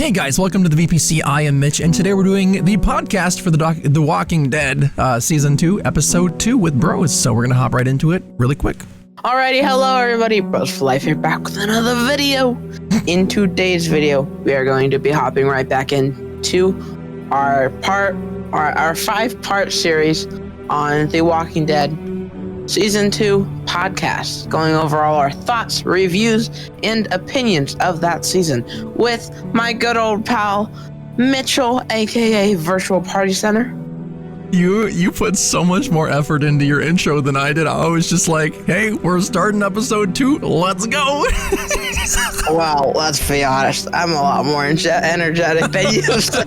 Hey guys, welcome to the VPC. I am Mitch, and today we're doing the podcast for The Walking Dead Season 2, Episode 2 with Bros. So we're going to hop right into it really quick. Alrighty, hello everybody, Bros for Life here, back with another video. In today's video, we are going to be hopping right back into our 5-part series on The Walking Dead Season 2 podcast, going over all our thoughts, reviews, and opinions of that season with my good old pal, Mitchell, aka Virtual Party Center. You put so much more effort into your intro than I did. I was just like, hey, we're starting episode 2. Let's go. Well, let's be honest. I'm a lot more energetic than you, so.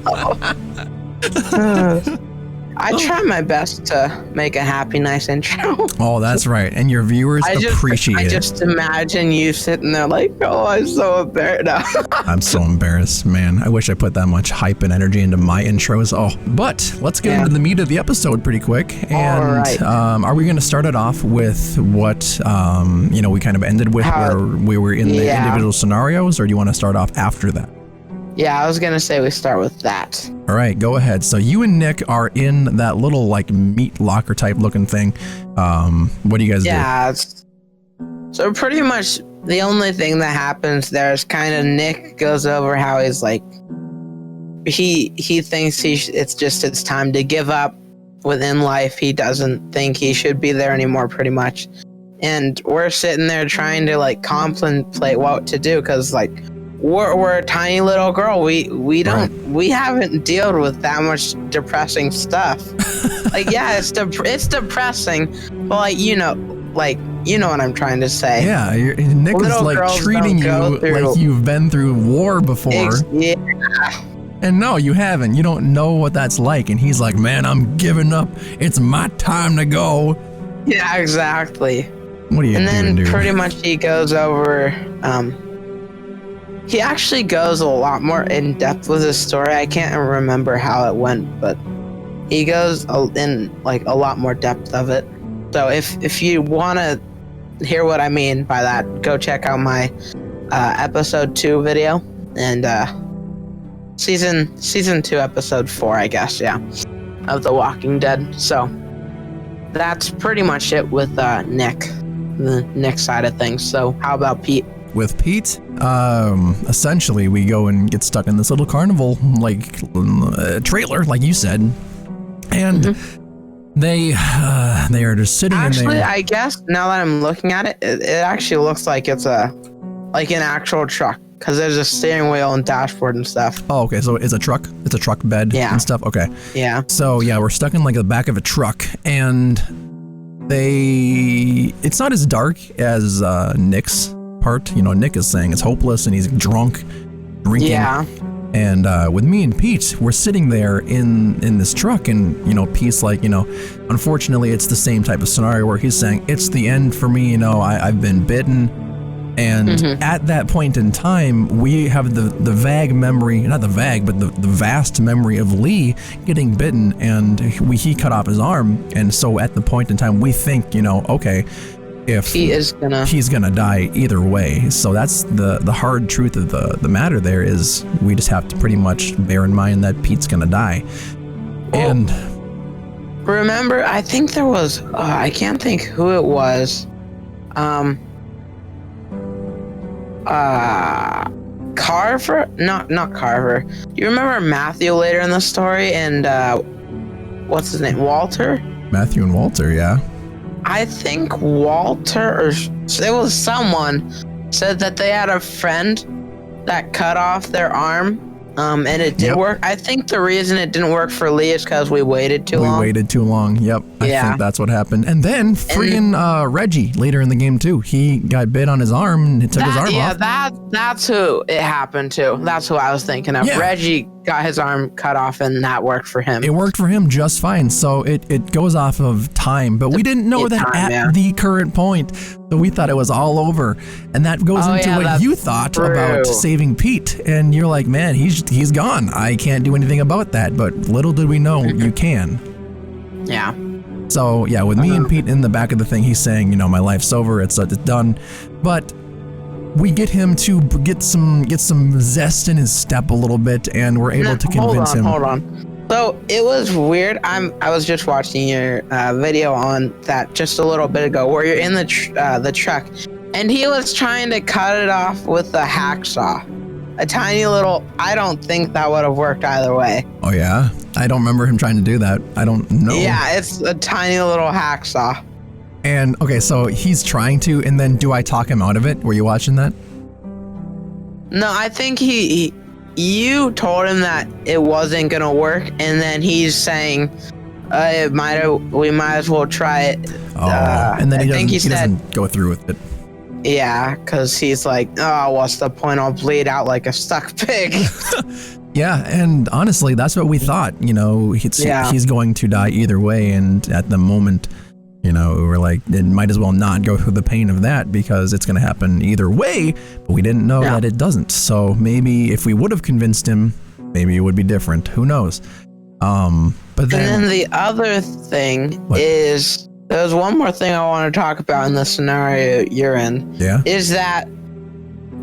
I try my best to make a happy, nice intro. Oh, that's right. And your viewers appreciate it. I just imagine you sitting there like, oh, I'm so embarrassed. No. I'm so embarrassed, man. I wish I put that much hype and energy into my intros. Oh, but let's get into the meat of the episode pretty quick. And right. Are we going to start it off with what, we kind of ended with where we were in the individual scenarios, or do you want to start off after that? Yeah, I was going to say we start with that. All right, go ahead. So you and Nick are in that little like meat locker type looking thing. What do you guys do? Yeah, so pretty much the only thing that happens there is kind of Nick goes over how he's like, he thinks it's time to give up within life. He doesn't think he should be there anymore pretty much. And we're sitting there trying to like contemplate what to do because like, we're a tiny little girl. We haven't dealt with that much depressing stuff. Like, yeah, it's depressing, but like you know what I'm trying to say. Yeah, Nick is like treating you like you've been through war before. Yeah. And no, you haven't. You don't know what that's like. And he's like, man, I'm giving up. It's my time to go. Yeah, exactly. What are you doing, dude? And then pretty much he goes over. He actually goes a lot more in depth with his story. I can't remember how it went, but he goes in like a lot more depth of it. So if you want to hear what I mean by that, go check out my episode 2 video and season 2 episode 4, I guess, of The Walking Dead. So that's pretty much it with the Nick side of things. So how about Pete? With Pete, essentially we go and get stuck in this little carnival like trailer, like you said, and they are just sitting in there. Actually, I guess now that I'm looking at it, it actually looks like it's an actual truck because there's a steering wheel and dashboard and stuff. Oh, okay, so it's a truck. It's a truck bed and stuff. Okay. Yeah. So yeah, we're stuck in like the back of a truck, and it's not as dark as Nick's part. Nick is saying it's hopeless and he's drunk, drinking. Yeah. And with me and Pete, we're sitting there in this truck, and Pete's like, unfortunately it's the same type of scenario where he's saying it's the end for me. I've been bitten, and at that point in time we have the vague memory, not the vague, but the vast memory of Lee getting bitten, and he cut off his arm, and so at the point in time we think, okay, if he's gonna die either way. So that's the hard truth of the matter there is we just have to pretty much bear in mind that Pete's gonna die. Well, and remember, I think there was I can't think who it was. Carver? Not Carver. You remember Matthew later in the story and what's his name? Walter? Matthew and Walter, yeah. I think Walter, or it was someone, said that they had a friend that cut off their arm, and it did work. I think the reason it didn't work for Lee is because we waited too long. We waited too long, yep. I think that's what happened. And then freeing Reggie later in the game too. He got bit on his arm and it took his arm off. Yeah, that's who it happened to. That's who I was thinking of. Yeah. Reggie got his arm cut off and that worked for him. It worked for him just fine. So it goes off of time, but we didn't know that at the current point. So we thought it was all over. And that goes into what you thought about saving Pete. And you're like, man, he's gone. I can't do anything about that. But little did we know you can. Yeah. So yeah, with me and Pete in the back of the thing, he's saying, my life's over. It's done. But we get him to get some zest in his step a little bit, and we're able to convince him. Hold on. So it was weird. I was just watching your video on that just a little bit ago, where you're in the truck, and he was trying to cut it off with a hacksaw. A tiny little. I don't think that would have worked either way. Oh yeah, I don't remember him trying to do that. I don't know. Yeah, it's a tiny little hacksaw. And okay, so he's trying to, and then do I talk him out of it? Were you watching that? No, I think you told him that it wasn't gonna work, and then he's saying, we might as well try it. Oh, and then he doesn't go through with it. Yeah, because he's like, oh, what's the point? I'll bleed out like a stuck pig. Yeah, and honestly, that's what we thought. You know, he's going to die either way, and at the moment, you know, we were like, it might as well not go through the pain of that because it's going to happen either way, but we didn't know that it doesn't. So maybe if we would have convinced him, maybe it would be different. Who knows? But then the other thing is, there's one more thing I want to talk about in the scenario you're in. Yeah. Is that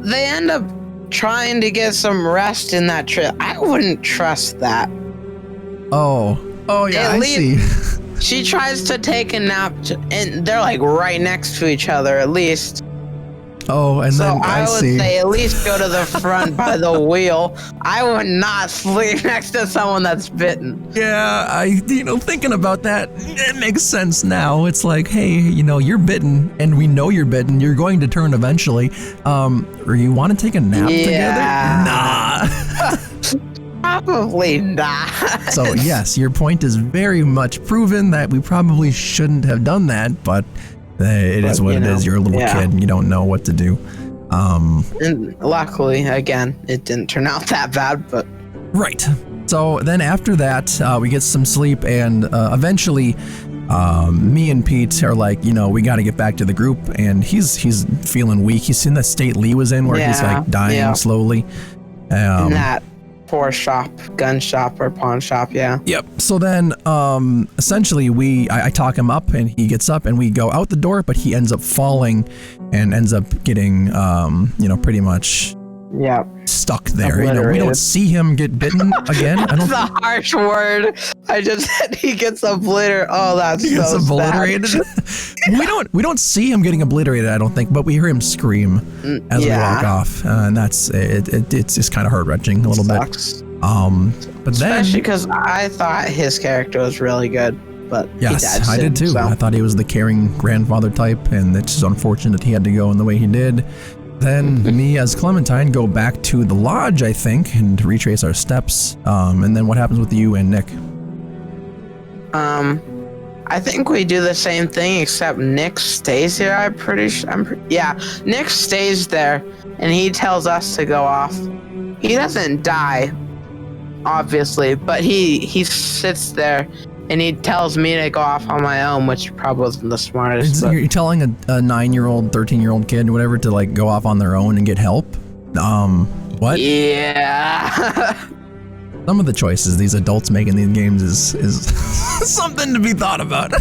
they end up trying to get some rest in that trip. I wouldn't trust that. Oh yeah, I see. She tries to take a nap, and they're like right next to each other, at least. Oh, and then I would say at least go to the front by the wheel. I would not sleep next to someone that's bitten. Yeah, thinking about that, it makes sense now. It's like, hey, you're bitten, and we know you're bitten. You're going to turn eventually. Or you want to take a nap together? Nah. Probably not. So yes, your point is very much proven that we probably shouldn't have done that, but it is what it is. You're a little kid and you don't know what to do. And luckily, again, it didn't turn out that bad, but... Right. So then after that, we get some sleep, and eventually me and Pete are like, we got to get back to the group, and he's feeling weak. He's in the state Lee was in where he's like dying slowly. In that gun shop or pawn shop, Yep. So then essentially I talk him up, and he gets up, and we go out the door, but he ends up falling and ends up getting pretty much stuck there. We don't see him get bitten again. That's a harsh word. I just said he gets obliterated. Oh, that's he gets obliterated. we don't see him getting obliterated, I don't think, but we hear him scream as we walk off, and that's it's just kind of heart-wrenching a little bit. But especially because I thought his character was really good, but yes, I did too. So. I thought he was the caring grandfather type, and it's just unfortunate he had to go in the way he did. Then me as Clementine go back to the lodge, I think, and retrace our steps. And then what happens with you and Nick? I think we do the same thing, except Nick stays here. I'm pretty sure. Nick stays there, and he tells us to go off. He doesn't die, obviously, but he sits there. And he tells me to go off on my own, which probably wasn't the smartest. You're telling a 9-year-old, 13-year-old kid, whatever, to like go off on their own and get help? What? Yeah. Some of the choices these adults make in these games is something to be thought about.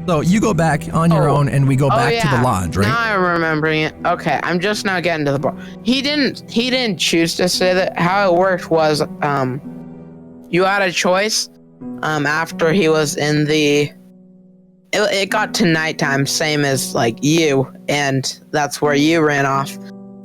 So you go back on your own, and we go back to the lodge, right? Now I'm remembering it. Okay, I'm just now getting to the bar. He didn't choose to say that. How it worked was, you had a choice after he was in the... It got to nighttime, same as like you, and that's where you ran off.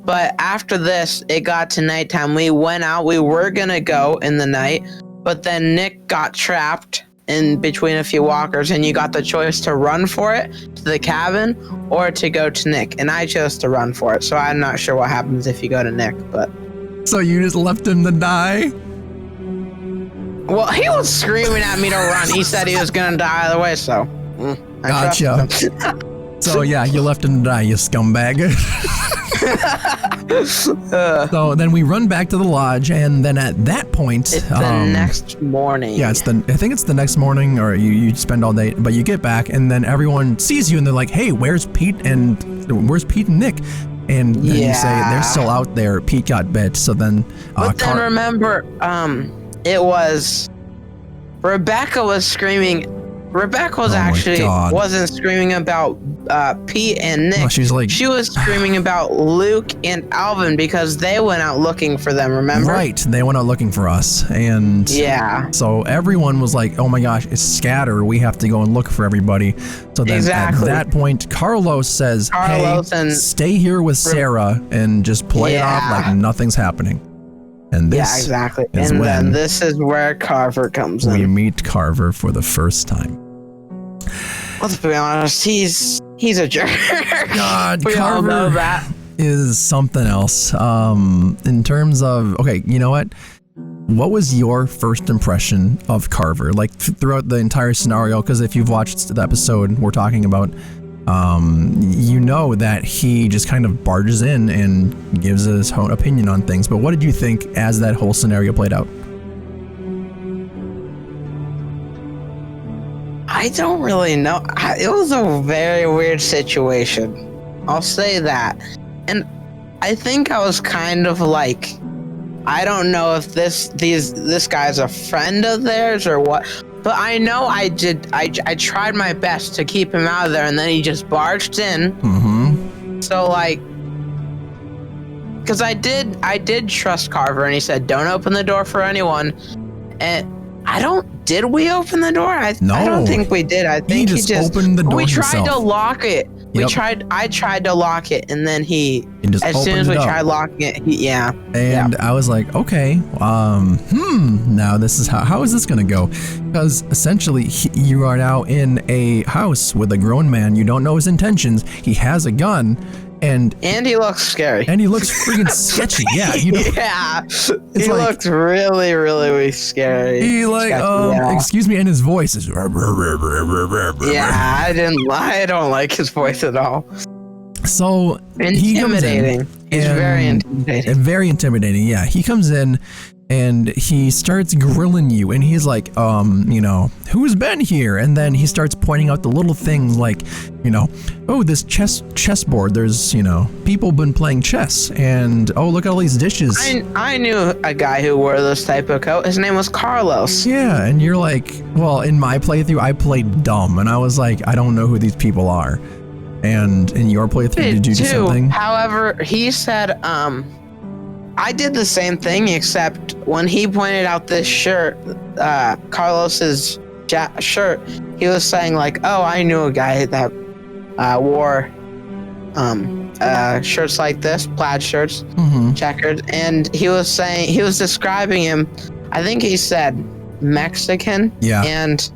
But after this, it got to nighttime. We went out. We were going to go in the night, but then Nick got trapped in between a few walkers, and you got the choice to run for it to the cabin or to go to Nick. And I chose to run for it, so I'm not sure what happens if you go to Nick, but... So you just left him to die? Well, he was screaming at me to run. He said he was going to die either way, so... Gotcha. So yeah, you left him to die, you scumbag. So then we run back to the lodge, and then at that point... It's the next morning. Yeah, I think it's the next morning, or you spend all day, but you get back, and then everyone sees you, and they're like, hey, where's Pete and Nick? And then you say, they're still out there, Pete got bit, so then... But then remember, it was... Rebecca was screaming, Rebecca was God. wasn't screaming about Pete and Nick. No, she was screaming about Luke and Alvin because they went out looking for them, remember? Right, they went out looking for us, and yeah. So everyone was like, oh my gosh, it's scatter, we have to go and look for everybody. So then at that point, Carlos says, hey, stay here with Sarah and just play it off like nothing's happening. And this exactly. And then this is where Carver comes in. We meet Carver for the first time. Let's be honest, he's a jerk. God, we all know that. Is something else. In terms of, okay, you know what? What was your first impression of Carver? Like throughout the entire scenario, because if you've watched the episode we're talking about, you know that he just kind of barges in and gives his own opinion on things. But what did you think as that whole scenario played out? I don't really know. It was a very weird situation. I'll say that. And I think I was kind of like, I don't know if this guy's a friend of theirs or what. But I know I tried my best to keep him out of there, and then he just barged in. Mm-hmm. So like, because I did trust Carver, and he said, "Don't open the door for anyone." And did we open the door? No. I don't think we did. I think he just opened the door. We tried to lock it. Yep. I tried to lock it, and then as soon as we tried locking it, And I was like, okay, now this is how is this gonna go? Because essentially you are now in a house with a grown man. You don't know his intentions. He has a gun. And he looks scary. And he looks freaking sketchy. Yeah. He looks really, really scary. He excuse me, and his voice is. Yeah, I don't like his voice at all. So he comes in. He's very intimidating. Very intimidating. Yeah, he comes in. And he starts grilling you, and he's like, who's been here? And then he starts pointing out the little things like, oh, this chessboard, there's, people been playing chess, and oh, look at all these dishes. I knew a guy who wore this type of coat. His name was Carlos. Yeah, and you're like, well, in my playthrough, I played dumb, and I was like, I don't know who these people are. And in your playthrough, did you do something? However, he said, I did the same thing, except when he pointed out this shirt, Carlos's shirt, he was saying like, "Oh, I knew a guy that wore shirts like this, plaid shirts, checkered," and he was describing him. I think he said Mexican, and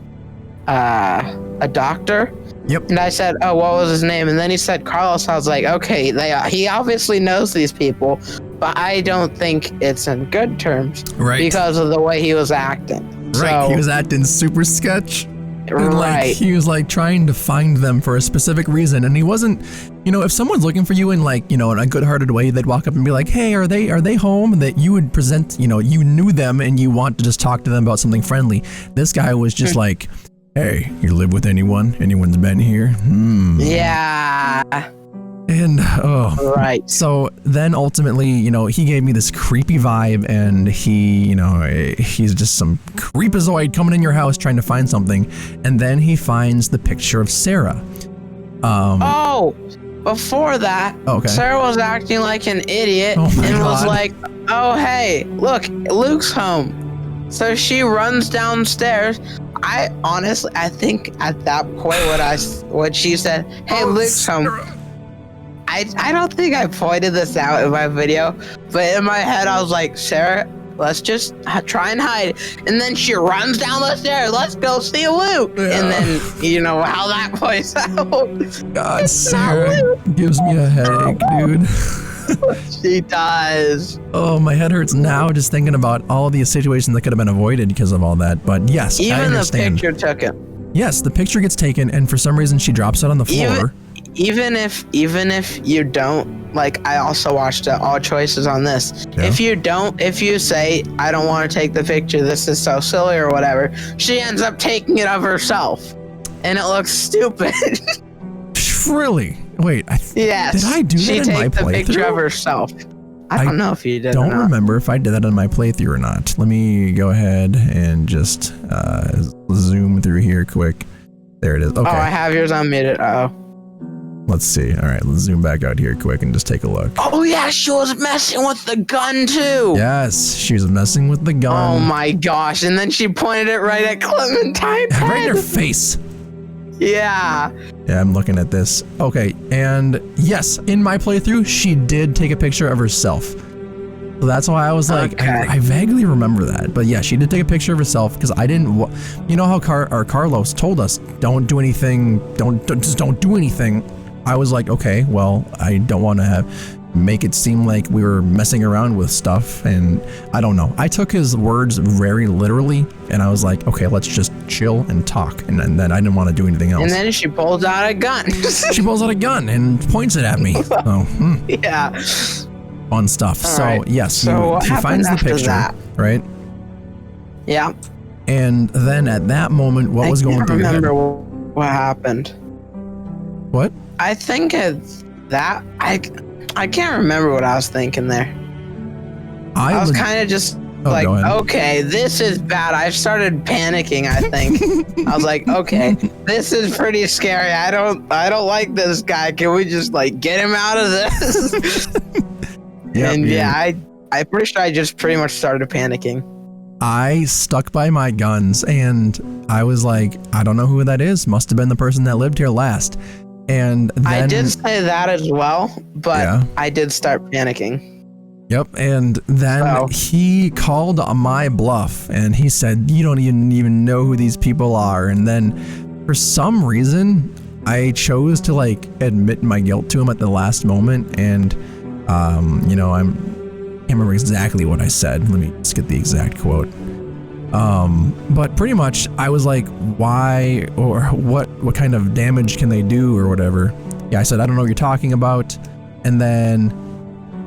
a doctor. Yep. And I said, "Oh, what was his name?" And then he said Carlos. I was like, "Okay, he obviously knows these people, but I don't think it's in good terms, right? Because of the way he was acting." Right, he was acting super sketch. Right. He was like trying to find them for a specific reason, and he wasn't. If someone's looking for you in in a good-hearted way, they'd walk up and be like, "Hey, are they home?" That you would present. You knew them, and you want to just talk to them about something friendly. This guy was just like, "Hey, you live with anyone? Anyone's been here?" Yeah. And right. So then ultimately, he gave me this creepy vibe, and he's just some creepazoid coming in your house trying to find something, and then he finds the picture of Sarah. Before that, Sarah was acting like an idiot was like, "Oh, hey, look, Luke's home." So she runs downstairs. I think at that point when she said, "Hey, Luke's home," I don't think I pointed this out in my video, but in my head I was like, "Sarah, let's just try and hide." And then she runs down the stairs. "Let's go see Luke." Yeah. And then you know how that plays out. God, Sarah gives me a headache, dude. She does. Oh, my head hurts now just thinking about all of these situations that could have been avoided because of all that. But yes, I understand. Even the picture took it. Yes, the picture gets taken, and for some reason she drops it on the floor. Even if you don't, I also watched All Choices on this. Yeah. If you say, "I don't want to take the picture, this is so silly," or whatever, she ends up taking it of herself. And it looks stupid. Really? Wait, yes. Did I do that in my playthrough? She takes the picture of herself. I don't know if you did. Don't remember if I did that in my playthrough or not. Let me go ahead and just zoom through here quick. There it is. Okay. Oh, I have yours unmuted. Let's see. All right, let's zoom back out here quick and just take a look. Oh yeah, she was messing with the gun too. Yes, she was messing with the gun. Oh my gosh! And then she pointed it right at Clementine. Right in her face. Yeah. Yeah, I'm looking at this. Okay, and yes, in my playthrough, she did take a picture of herself. So that's why I was like, Okay. I vaguely remember that. But yeah, she did take a picture of herself because I didn't. You know how Carlos told us, don't do anything, just don't do anything. I was like, okay, well, I don't want to make it seem like we were messing around with stuff, and I don't know. I took his words very literally, and I was like, okay, let's just chill and talk, and then I didn't want to do anything else. And then she pulls out a gun. She pulls out a gun and points it at me. So, Yeah. fun stuff. All So right. yes, So he finds the after picture, that? right? Yeah. And then at that moment, what was going through your I head? remember what happened. What? I think it's that I can't remember what I was thinking there. I was kind of just like, go ahead. okay, this is bad. I started panicking, I think. I was like, okay, this is pretty scary. I don't like this guy. Can we just like get him out of this? Yep, And I'm pretty sure I just pretty much started panicking. I stuck by my guns, and I was like, I don't know who that is. Must have been the person that lived here last. And then I did say that as well, but Yeah. I did start panicking. Yep, and then he called my bluff, and he said, you don't even know who these people are. And then for some reason, I chose to like admit my guilt to him at the last moment, and you know, I can't remember exactly what I said. Let me just get the exact quote. But pretty much I was like, why, or what kind of damage can they do or whatever. Yeah, I said, I don't know what you're talking about. And then,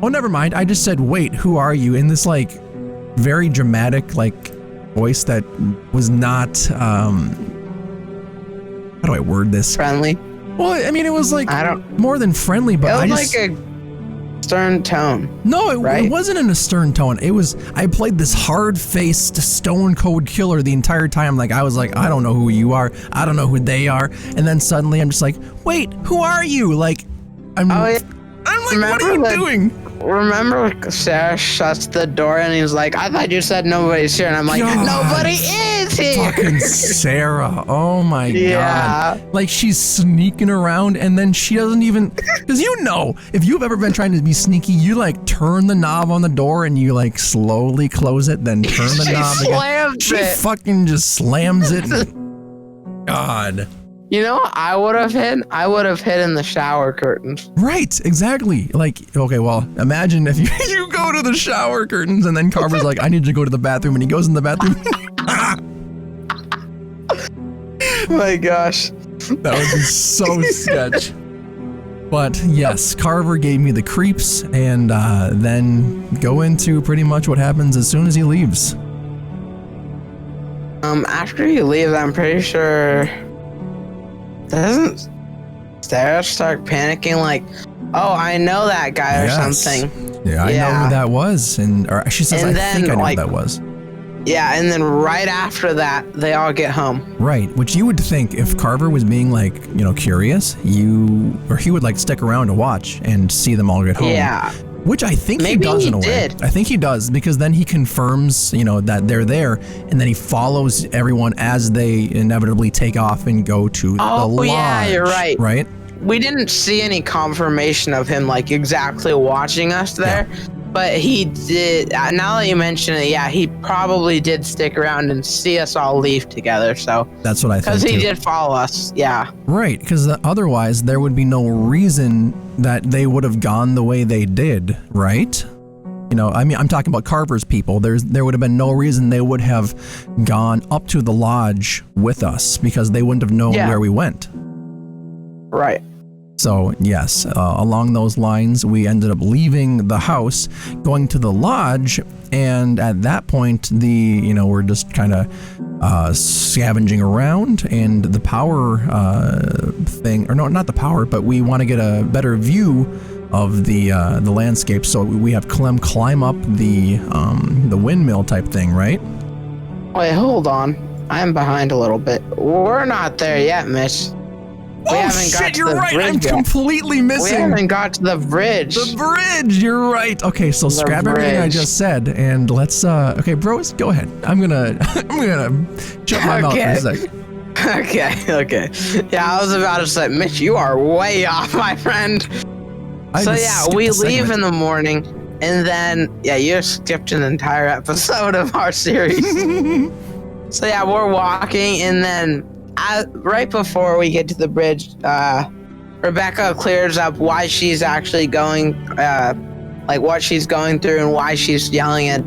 oh, never mind. I just said, wait, who are you? In this like very dramatic like voice that was not, how do I word this? Friendly. Well, I mean, it was like more than friendly, but It was like a stern tone. No, right? It wasn't in a stern tone. It was, I played this hard-faced stone cold killer the entire time. Like, I was like, I don't know who you are. I don't know who they are. And then suddenly I'm just like, wait, who are you? Like, I'm like, what are you doing? Remember Sarah shuts the door and he's like, I thought you said nobody's here. And I'm like, God. Nobody is here. Fucking Sarah. Oh my Yeah. God. Like, she's sneaking around, and then she doesn't even, because you know, if you've ever been trying to be sneaky, you like turn the knob on the door and you like slowly close it, then turn the knob again. She fucking just slams it. God. You know what I would have hid? I would have hid in the shower curtains. Right, exactly. Like, okay, well, imagine if you go to the shower curtains and then Carver's like, I need to go to the bathroom, and he goes in the bathroom. My gosh. That would be so sketch. But yes, Carver gave me the creeps, and then go into pretty much what happens as soon as he leaves. After he leaves, I'm pretty sure, doesn't Sarah start panicking like, oh, I know that guy or something? Yeah, I know who that was, or she says, And I think I know who that was. Yeah, and then right after that, they all get home. Right, which you would think if Carver was being like, you know, curious, he would like stick around to watch and see them all get home. Yeah. Which I think Maybe he does in a he way. did. I think he does, because then he confirms, you know, that they're there, and then he follows everyone as they inevitably take off and go to the lodge. Oh yeah, you're right. Right? We didn't see any confirmation of him like exactly watching us there, but he did. Now that you mention it, yeah, he probably did stick around and see us all leave together. So that's what I think. Because he did follow us, yeah. Right, because otherwise there would be no reason that they would have gone the way they did, right? You know, I mean, I'm talking about Carver's people. There would have been no reason they would have gone up to the lodge with us, because they wouldn't have known where we went. Right. So yes, along those lines, we ended up leaving the house, going to the lodge, and at that point, we're just kind of scavenging around, and the power thing, or no, not the power, but we want to get a better view of the landscape. So we have Clem climb up the windmill type thing, right? Wait, hold on. I'm behind a little bit. We're not there yet, Mitch. Oh shit, you're right. I'm completely missing. We haven't got to the bridge. The bridge. You're right. Okay, so scrap everything I just said and let's. Okay, bros, go ahead. I'm gonna shut my mouth for a sec. Okay. Yeah, I was about to say, Mitch, you are way off, my friend. So yeah, we leave in the morning, and then you skipped an entire episode of our series. So yeah, we're walking, and then right before we get to the bridge, Rebecca clears up why she's actually going, like what she's going through and why she's yelling at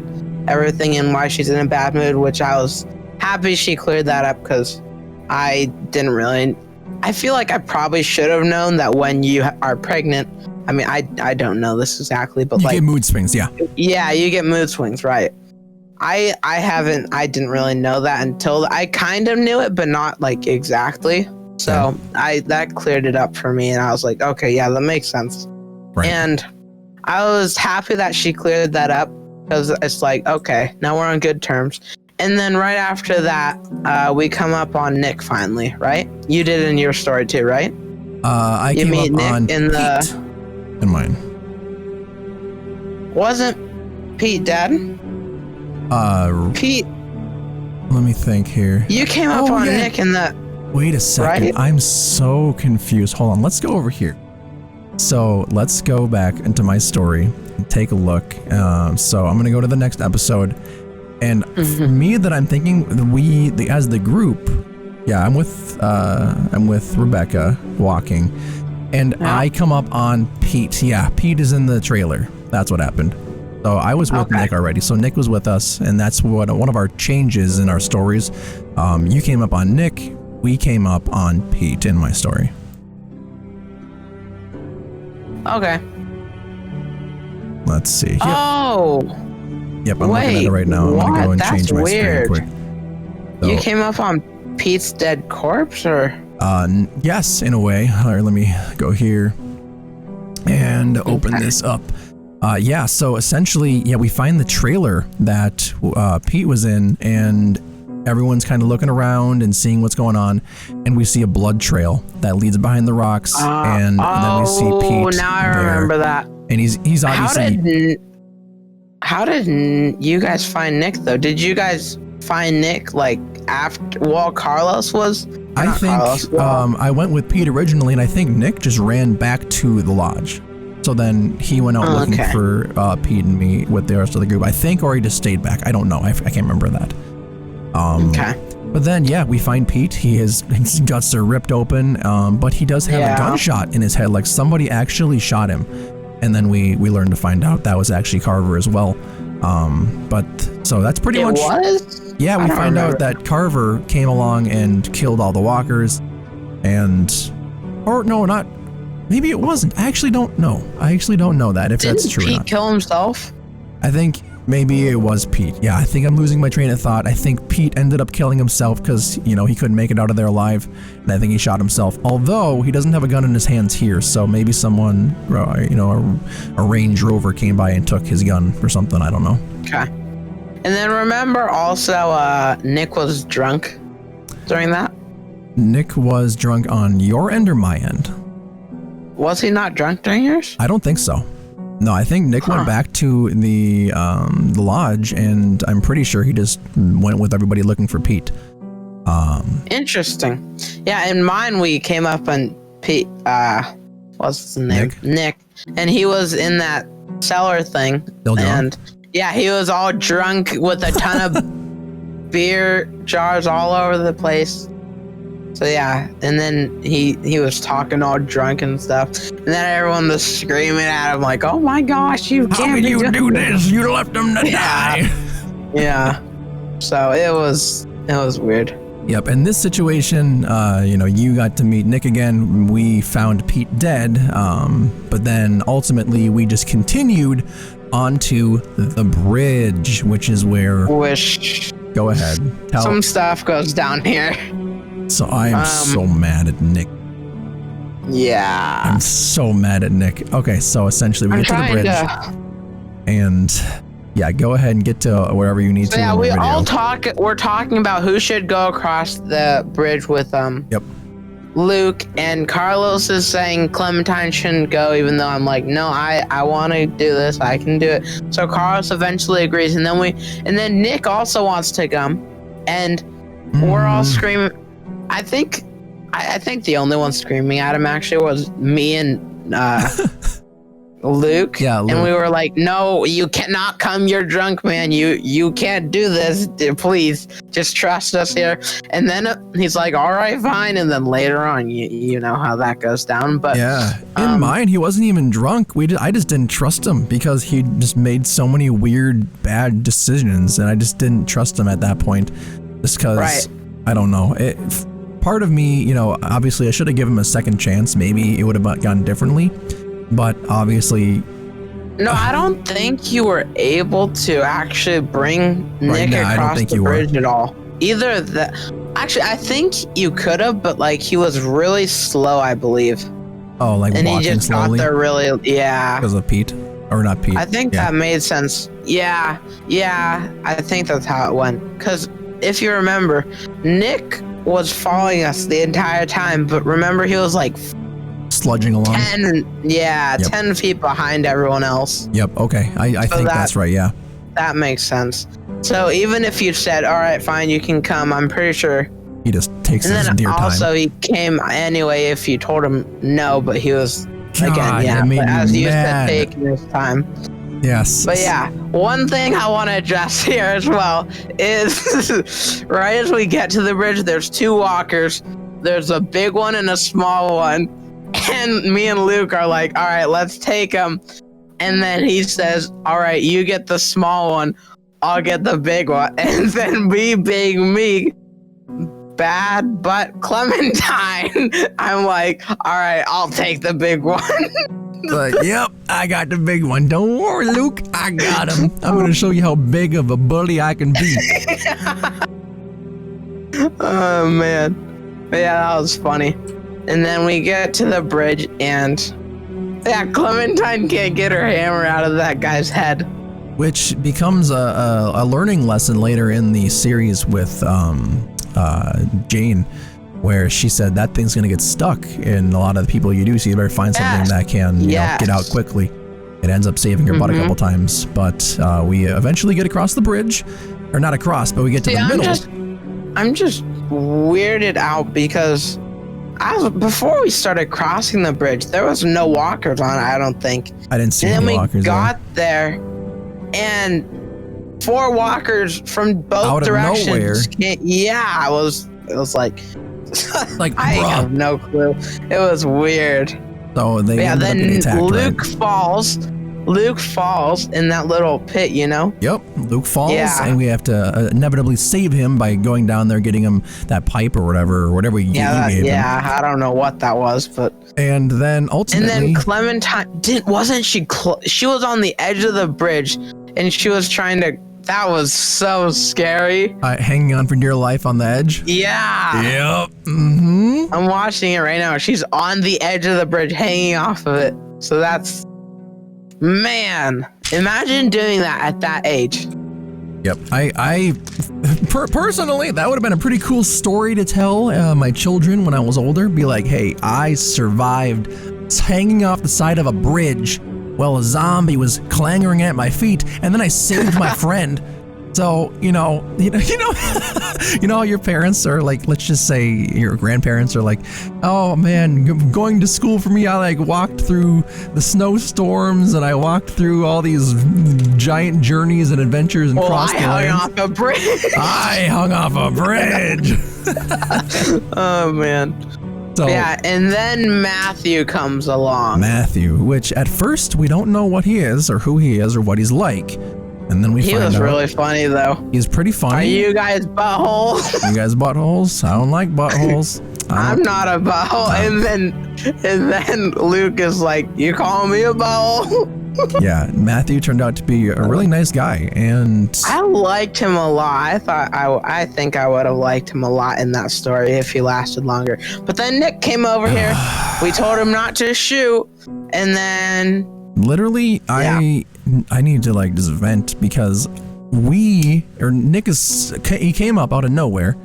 everything and why she's in a bad mood, which I was happy she cleared that up because I didn't really. I feel like I probably should have known that when you are pregnant. I mean, I don't know this exactly, but you get mood swings, yeah. Yeah, you get mood swings, right? I didn't really know that until I kind of knew it, but not like exactly. So that cleared it up for me, and I was like, okay, yeah, that makes sense. Right. And I was happy that she cleared that up because it's like, okay, now we're on good terms. And then right after that, we come up on Nick finally, right? You did in your story too, right? I came up Nick on in Pete in mine. Wasn't Pete dead? Pete. Let me think here. You came up on Nick in the. Wait a second. Right? I'm so confused. Hold on. Let's go over here. So let's go back into my story and take a look. So I'm gonna go to the next episode, and for me, that I'm thinking as the group. Yeah, I'm with Rebecca walking, and I come up on Pete. Yeah, Pete is in the trailer. That's what happened. So I was with Nick already. So Nick was with us, and that's one of our changes in our stories. You came up on Nick. We came up on Pete in my story. Okay. Let's see. Yep. Oh. Yep, I'm looking at it right now. I'm gonna go and change my screen quick. You came up on Pete's dead corpse, or? Yes, in a way. All right, let me go here and open this up. Yeah, so essentially, we find the trailer that Pete was in, and everyone's kind of looking around and seeing what's going on, and we see a blood trail that leads behind the rocks, and then we see Pete. Oh, now I remember that. And he's obviously. How did you guys find Nick though? Did you guys find Nick like after while Carlos was? I think I went with Pete originally, and I think Nick just ran back to the lodge. So then he went out looking for Pete and me with the rest of the group. I think, or he just stayed back. I don't know. I can't remember that. But then, we find Pete. His guts are ripped open, but he does have a gunshot in his head. Like somebody actually shot him. And then we learned to find out that was actually Carver as well. But so that's pretty much. It was? Yeah, we find out that Carver came along and killed all the walkers, or no, not. Maybe it wasn't. I actually don't know. That if that's true or not. Didn't Pete kill himself? I think maybe it was Pete. Yeah, I think I'm losing my train of thought. I think Pete ended up killing himself because, he couldn't make it out of there alive. And I think he shot himself. Although he doesn't have a gun in his hands here. So maybe someone, a Range Rover came by and took his gun or something. I don't know. Okay. And then remember also Nick was drunk during that? Nick was drunk on your end or my end? Was he not drunk during yours? I don't think so. No, I think Nick went back to the lodge, and I'm pretty sure he just went with everybody looking for Pete. Interesting. Yeah, in mine we came up on Pete. What's his name? Nick, and he was in that cellar thing. Still drunk? And he was all drunk with a ton of beer jars all over the place. So and then he was talking all drunk and stuff, and then everyone was screaming at him like, "Oh my gosh, you can't! How can you do this? You left him to die!" Yeah. So it was weird. Yep. In this situation, you got to meet Nick again. We found Pete dead, but then ultimately we just continued onto the bridge, which is where. Go ahead. Some stuff goes down here. So I am so mad at Nick. Yeah. I'm so mad at Nick. Okay, so essentially we get to the bridge. And Yeah, go ahead and get to wherever you need So to. yeah, in the we video. all talk. We're talking about who should go across the bridge with Yep. Luke, and Carlos is saying Clementine shouldn't go, even though I'm like, no, I want to do this. I can do it. So Carlos eventually agrees, and then Nick also wants to come, and we're all screaming. I think the only one screaming at him actually was me and Luke. Yeah, Luke. And we were like, no, you cannot come. You're drunk, man. You can't do this. Please, just trust us here. And then he's like, all right, fine. And then later on, you know how that goes down. But yeah, in mine, he wasn't even drunk. I just didn't trust him because he just made so many weird, bad decisions, and I just didn't trust him at that point. Just because, I don't know. Part of me, you know, obviously I should have given him a second chance. Maybe it would have gone differently. But obviously... No, I don't think you were able to actually bring Nick across the bridge at all. Either that... Actually, I think you could have, but like he was really slow, I believe. Oh, like and walking he just slowly? got there really... Yeah. Because of Pete? Or not Pete? I think that made sense. Yeah, I think that's how it went. Because if you remember, Nick was following us the entire time, but remember he was like... sludging along. 10 feet behind everyone else. Yep, okay. I think that's right, yeah. That makes sense. So even if you said, all right, fine, you can come, I'm pretty sure... He just takes his dear time. And then also he came anyway if you told him no, but he was... God, again, but as you said, taking his time. Yes. But yeah, one thing I want to address here as well is right as we get to the bridge, there's two walkers. There's a big one and a small one. And me and Luke are like, all right, let's take him. And then he says, all right, you get the small one. I'll get the big one. And then me being me, bad but Clementine, I'm like, all right, I'll take the big one. Like, yep, I got the big one. Don't worry, Luke. I got him. I'm going to show you how big of a bully I can be. Oh, man. But yeah, that was funny. And then we get to the bridge, and yeah, Clementine can't get her hammer out of that guy's head. Which becomes a learning lesson later in the series with Jane, where she said that thing's going to get stuck in a lot of the people you do, so you better find something that can you know, get out quickly. It ends up saving your butt a couple times, but we eventually get across the bridge. Or not across, but we get to the middle. I'm just weirded out because before we started crossing the bridge, there was no walkers on it, I don't think. I didn't see any walkers. And then we got there, and 4 walkers from both directions. Yeah, it was like I have no clue. It was weird. So they ended up getting attacked, Luke falls in that little pit, you know? Yep, Luke falls, and we have to inevitably save him by going down there, getting him that pipe or whatever you gave him. Yeah, I don't know what that was, but... And then ultimately... And then Clementine, wasn't she... she was on the edge of the bridge, and she was trying to... That was so scary. Hanging on for dear life on the edge? Yeah. Yep. Mm-hmm. I'm watching it right now. She's on the edge of the bridge, hanging off of it. So that's... Man, imagine doing that at that age. Yep. Personally, that would have been a pretty cool story to tell my children when I was older. Be like, hey, I survived hanging off the side of a bridge while a zombie was clangering at my feet, and then I saved my friend. So, you know, how your parents are like, let's just say your grandparents are like, oh man, going to school for me, I like walked through the snowstorms and I walked through all these giant journeys and adventures and crossed the lands. I hung off a bridge. Oh man. So, yeah, and then Matthew comes along. Which at first we don't know what he is or who he is or what he's like. And then he was really funny, though. He's pretty funny. Are you guys buttholes? You guys buttholes? I don't like buttholes. I'm not a butthole. And then Luke is like, you calling me a butthole? Yeah, Matthew turned out to be a really nice guy, and I liked him a lot. I think I would have liked him a lot in that story if he lasted longer. But then Nick came over here. We told him not to shoot, and then literally, I need to like just vent because Nick he came up out of nowhere,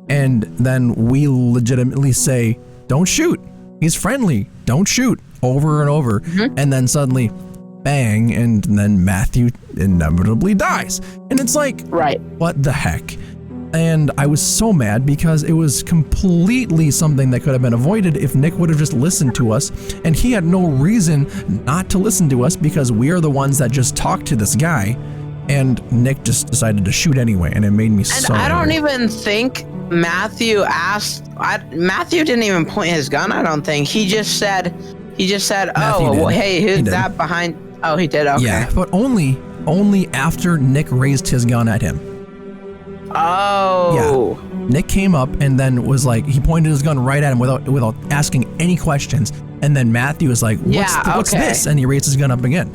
and then we legitimately say, "Don't shoot. He's friendly. Don't shoot." Over and over, and then suddenly, bang, and then Matthew inevitably dies, and it's like, right, what the heck? And I was so mad because it was completely something that could have been avoided if Nick would have just listened to us, and he had no reason not to listen to us because we are the ones that just talked to this guy, and Nick just decided to shoot anyway, and it made me so I don't angry. even think Matthew asked. Matthew didn't even point his gun. I don't think he just said, Matthew "Oh, well, did. hey, He who's did. that behind?" Oh, he did. Okay. Yeah, but only after Nick raised his gun at him. Oh. Yeah. Nick came up and then was like, he pointed his gun right at him without asking any questions. And then Matthew was like, what's this? And he raised his gun up again.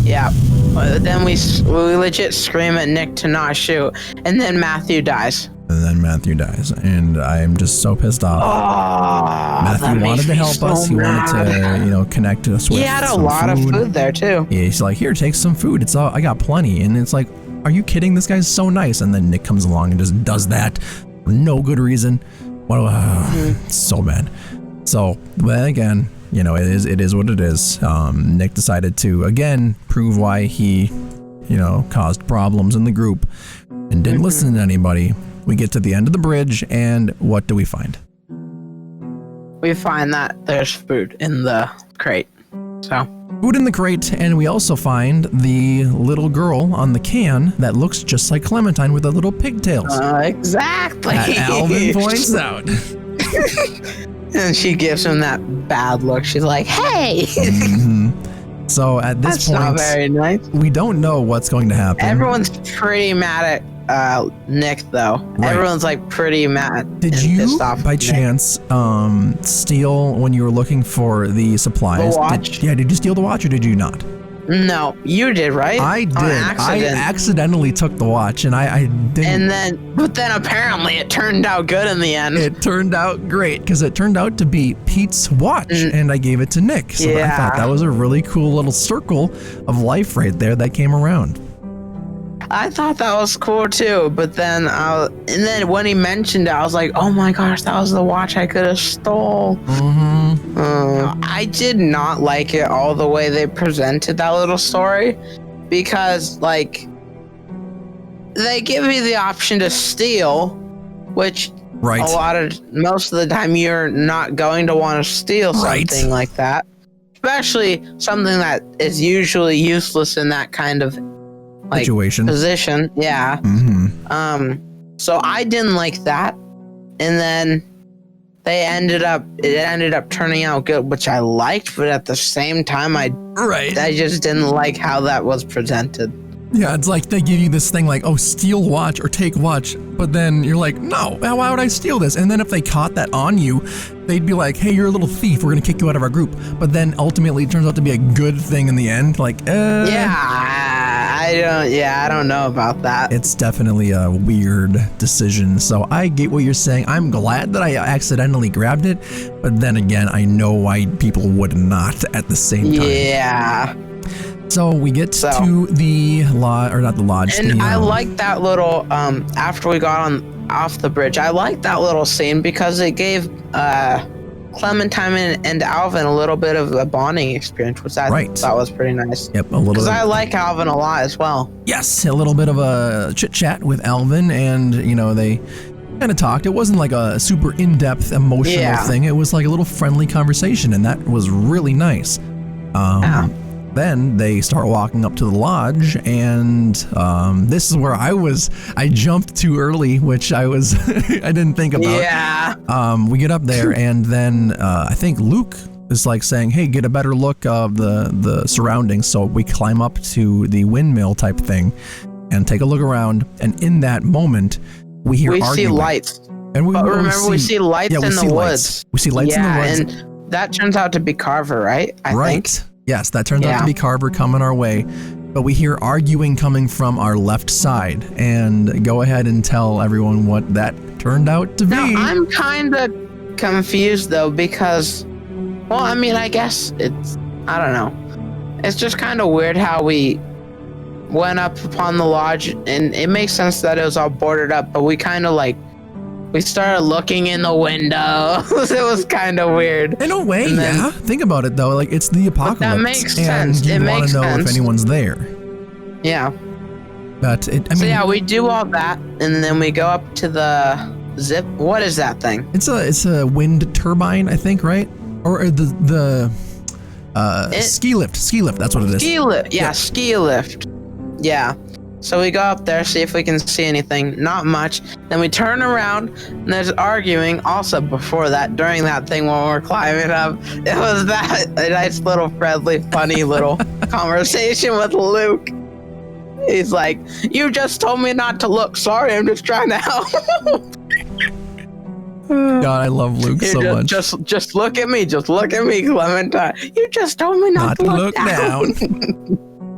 Yeah. Then we legit scream at Nick to not shoot, and then Matthew dies. And I am just so pissed off. Oh, Matthew wanted to help us. He wanted to, connect us with He had a some lot of food there too. Yeah, he's like, here, take some food. I got plenty. And it's like, are you kidding? This guy's so nice. And then Nick comes along and just does that for no good reason. So bad. So, but again, it is what it is. Nick decided to, again, prove why he, caused problems in the group and didn't listen to anybody. We get to the end of the bridge, and what do we find? We find that there's food in the crate. So. Food in the crate, and we also find the little girl on the can that looks just like Clementine with the little pigtails. Exactly. Alvin points out. And she gives him that bad look. She's like, "Hey." So at this point, not very nice. We don't know what's going to happen. Everyone's pretty mad at Nick, though. Right. Everyone's like pretty mad. Did you, by chance, steal when you were looking for the supplies? The watch? Did you steal the watch or did you not? No, you did, right? I did. I accidentally took the watch, and I didn't. But then apparently it turned out good in the end. It turned out great because it turned out to be Pete's watch, and I gave it to Nick. So I thought that was a really cool little circle of life right there that came around. I thought that was cool too, but then when he mentioned it, I was like, "Oh my gosh, that was the watch I could have stole." I did not like it all the way they presented that little story, because like they give you the option to steal, which most of the time you're not going to want to steal something like that, especially something that is usually useless in that kind of situation position. Yeah. So I didn't like that, and then it ended up turning out good, which I liked, but at the same time I just didn't like how that was presented. Yeah, it's like they give you this thing like, oh, steal watch or take watch, but then you're like, no, why would I steal this? And then if they caught that on you, they'd be like, hey, you're a little thief, we're gonna kick you out of our group. But then ultimately it turns out to be a good thing in the end. Like, I don't know about that. It's definitely a weird decision. So I get what you're saying. I'm glad that I accidentally grabbed it, but then again, I know why people would not at the same time. Yeah. So we get to the lodge, or not the lodge. And I like that little, after we got off the bridge, I like that little scene because it gave Clementine and Alvin a little bit of a bonding experience, which I thought was pretty nice. Yep, a little bit. Because I like Alvin a lot as well. Yes, a little bit of a chit chat with Alvin, and they kind of talked. It wasn't like a super in-depth emotional thing. It was like a little friendly conversation, and that was really nice. Then they start walking up to the lodge, and this is where I jumped too early, which I didn't think about. Yeah. We get up there, and then I think Luke is like saying, hey, get a better look of the surroundings. So we climb up to the windmill type thing and take a look around, and in that moment, we hear arguing. See lights. And we see lights in the woods. We see lights in the woods. And that turns out to be Carver, right? I think. Yes, that turns out to be Carver coming our way. But we hear arguing coming from our left side. And go ahead and tell everyone what that turned out to be. Now, I'm kind of confused, though, because, well, I mean, I guess I don't know. It's just kind of weird how we went up upon the lodge, and it makes sense that it was all boarded up, but we kind of like, we started looking in the windows. It was kind of weird. In a way, yeah. Think about it though. Like, it's the apocalypse. That makes and sense. you want to know if anyone's there. Yeah. But I mean, so yeah, we do all that, and then we go up to the zip. What is that thing? It's a wind turbine, I think, right? Or the ski lift. Ski lift. That's what it is. Ski lift. Yeah, ski lift. Yeah. So we go up there, see if we can see anything. Not much. Then we turn around, and there's arguing. Also, before that, during that thing when we're climbing up, it was that a nice little friendly, funny little conversation with Luke. He's like, "You just told me not to look. Sorry, I'm just trying to help." God, I love Luke so much. Just look at me. Just look at me, Clementine. You just told me not to look down.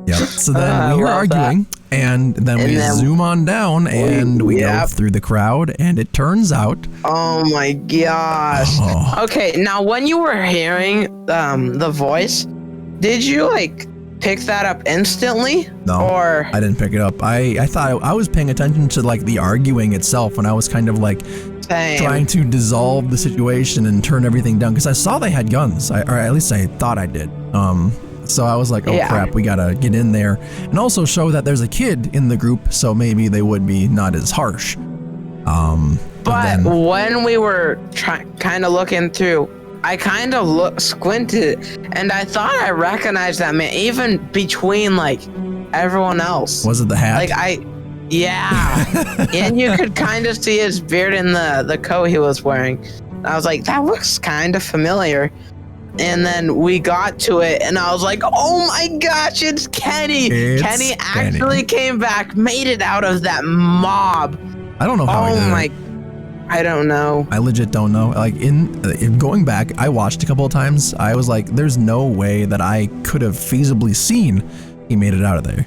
Yep. So then we are arguing, and then we zoom on down, and we go through the crowd, and it turns out. Oh my gosh. Oh. Okay, now when you were hearing the voice, did you like pick that up instantly? No, or I didn't pick it up. I thought I was paying attention to like the arguing itself, and I was kind of like trying to dissolve the situation and turn everything down because I saw they had guns, or at least I thought I did. So I was like, oh crap, we gotta get in there and also show that there's a kid in the group, so maybe they would be not as harsh. But when we were kind of looking through, I kind of squinted, and I thought I recognized that man, even between like everyone else. Was it the hat? Yeah. And you could kind of see his beard in the coat he was wearing. I was like, that looks kind of familiar. And then we got to it, and I was like, oh my gosh, it's Kenny. Kenny actually came back, made it out of that mob. I don't know how he did it. I don't know. I legit don't know. Like, in going back, I watched a couple of times. I was like, there's no way that I could have feasibly seen he made it out of there.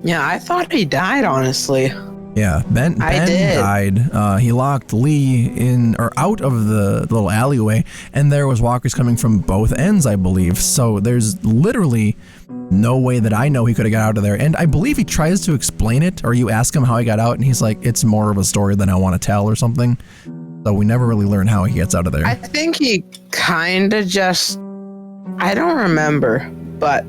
Yeah, I thought he died, honestly. Yeah, Ben died. He locked Lee in or out of the little alleyway, and there was walkers coming from both ends, I believe. So there's literally no way that I know he could have got out of there. And I believe he tries to explain it, or you ask him how he got out, and he's like, it's more of a story than I want to tell or something. So we never really learn how he gets out of there. I think he kind of just, I don't remember, but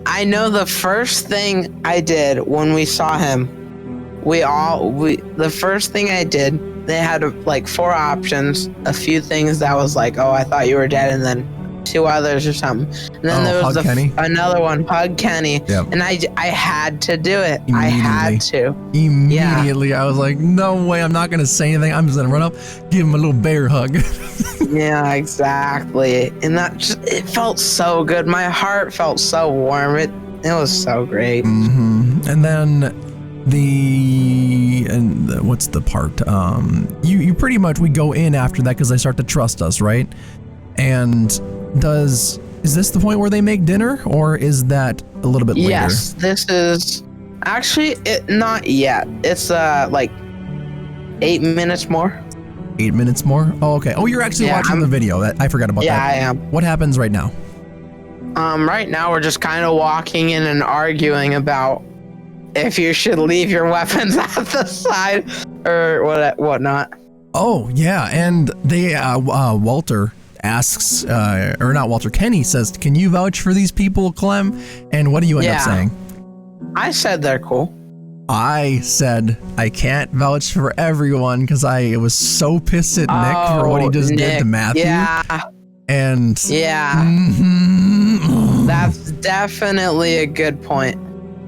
I know the first thing I did when we saw him, the first thing I did, they had like 4 options, a few things that was like, oh, I thought you were dead, and then 2 others or something. And then there was another one, hug Kenny. Yep. And I had to do it. I had to. Immediately, I was like, no way, I'm not going to say anything. I'm just going to run up, give him a little bear hug. Yeah, exactly. And that just, it felt so good. My heart felt so warm. It was so great. Mm-hmm. And then what's the part? You pretty much, we go in after that because they start to trust us, right? And is this the point where they make dinner, or is that a little bit later? Yes, this is actually not yet. It's like 8 minutes more. 8 minutes more? Oh, okay. Oh, you're actually watching the video. I forgot about that. Yeah, I am. What happens right now? Right now we're just kind of walking in and arguing about if you should leave your weapons at the side or whatnot. Oh, yeah. And they, Walter asks, or not Walter, Kenny says, can you vouch for these people, Clem? And what do you end up saying? I said they're cool. I said I can't vouch for everyone because I was so pissed at Nick for what he just did to Matthew. Yeah. And that's definitely a good point.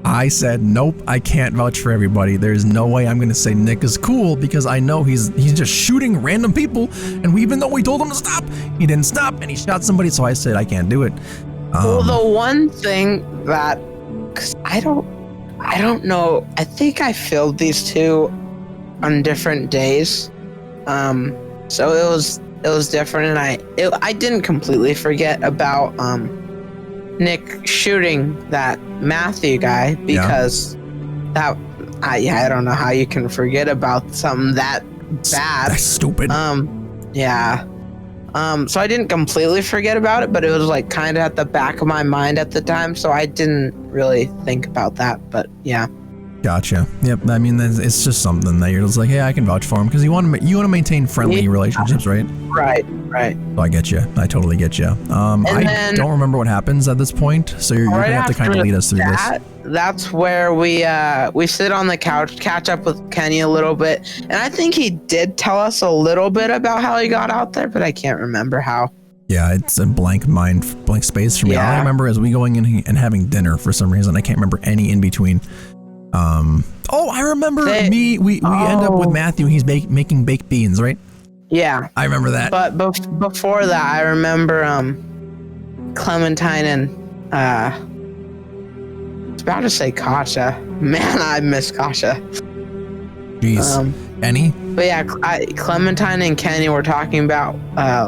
I said, nope, I can't vouch for everybody. There's no way I'm going to say Nick is cool because I know he's just shooting random people. And even though we told him to stop, he didn't stop and he shot somebody. So I said, I can't do it. Well, the one thing that, cause I don't know. I think I filmed these 2 on different days. So it was different. And I didn't completely forget about, Nick shooting that Matthew guy because I don't know how you can forget about something that bad. That's stupid. Yeah. So I didn't completely forget about it, but it was like kind of at the back of my mind at the time, so I didn't really think about that. But yeah. Gotcha. Yep. I mean, it's just something that you're just like, hey, I can vouch for him because you want to maintain friendly relationships, right? Right. So I get you. I totally get you. I don't remember what happens at this point, so you're gonna have to kind of lead us through this. That's where we sit on the couch, catch up with Kenny a little bit, and I think he did tell us a little bit about how he got out there, but I can't remember how. Yeah, it's a blank space for me. All I remember is we going in and having dinner for some reason. I can't remember any in between. I remember we end up with Matthew. He's making baked beans, right? Yeah, I remember that. But before that, I remember Clementine and I was about to say Kasha. Man, I miss Kasha. Jeez. Kenny? But yeah, Clementine and Kenny were talking about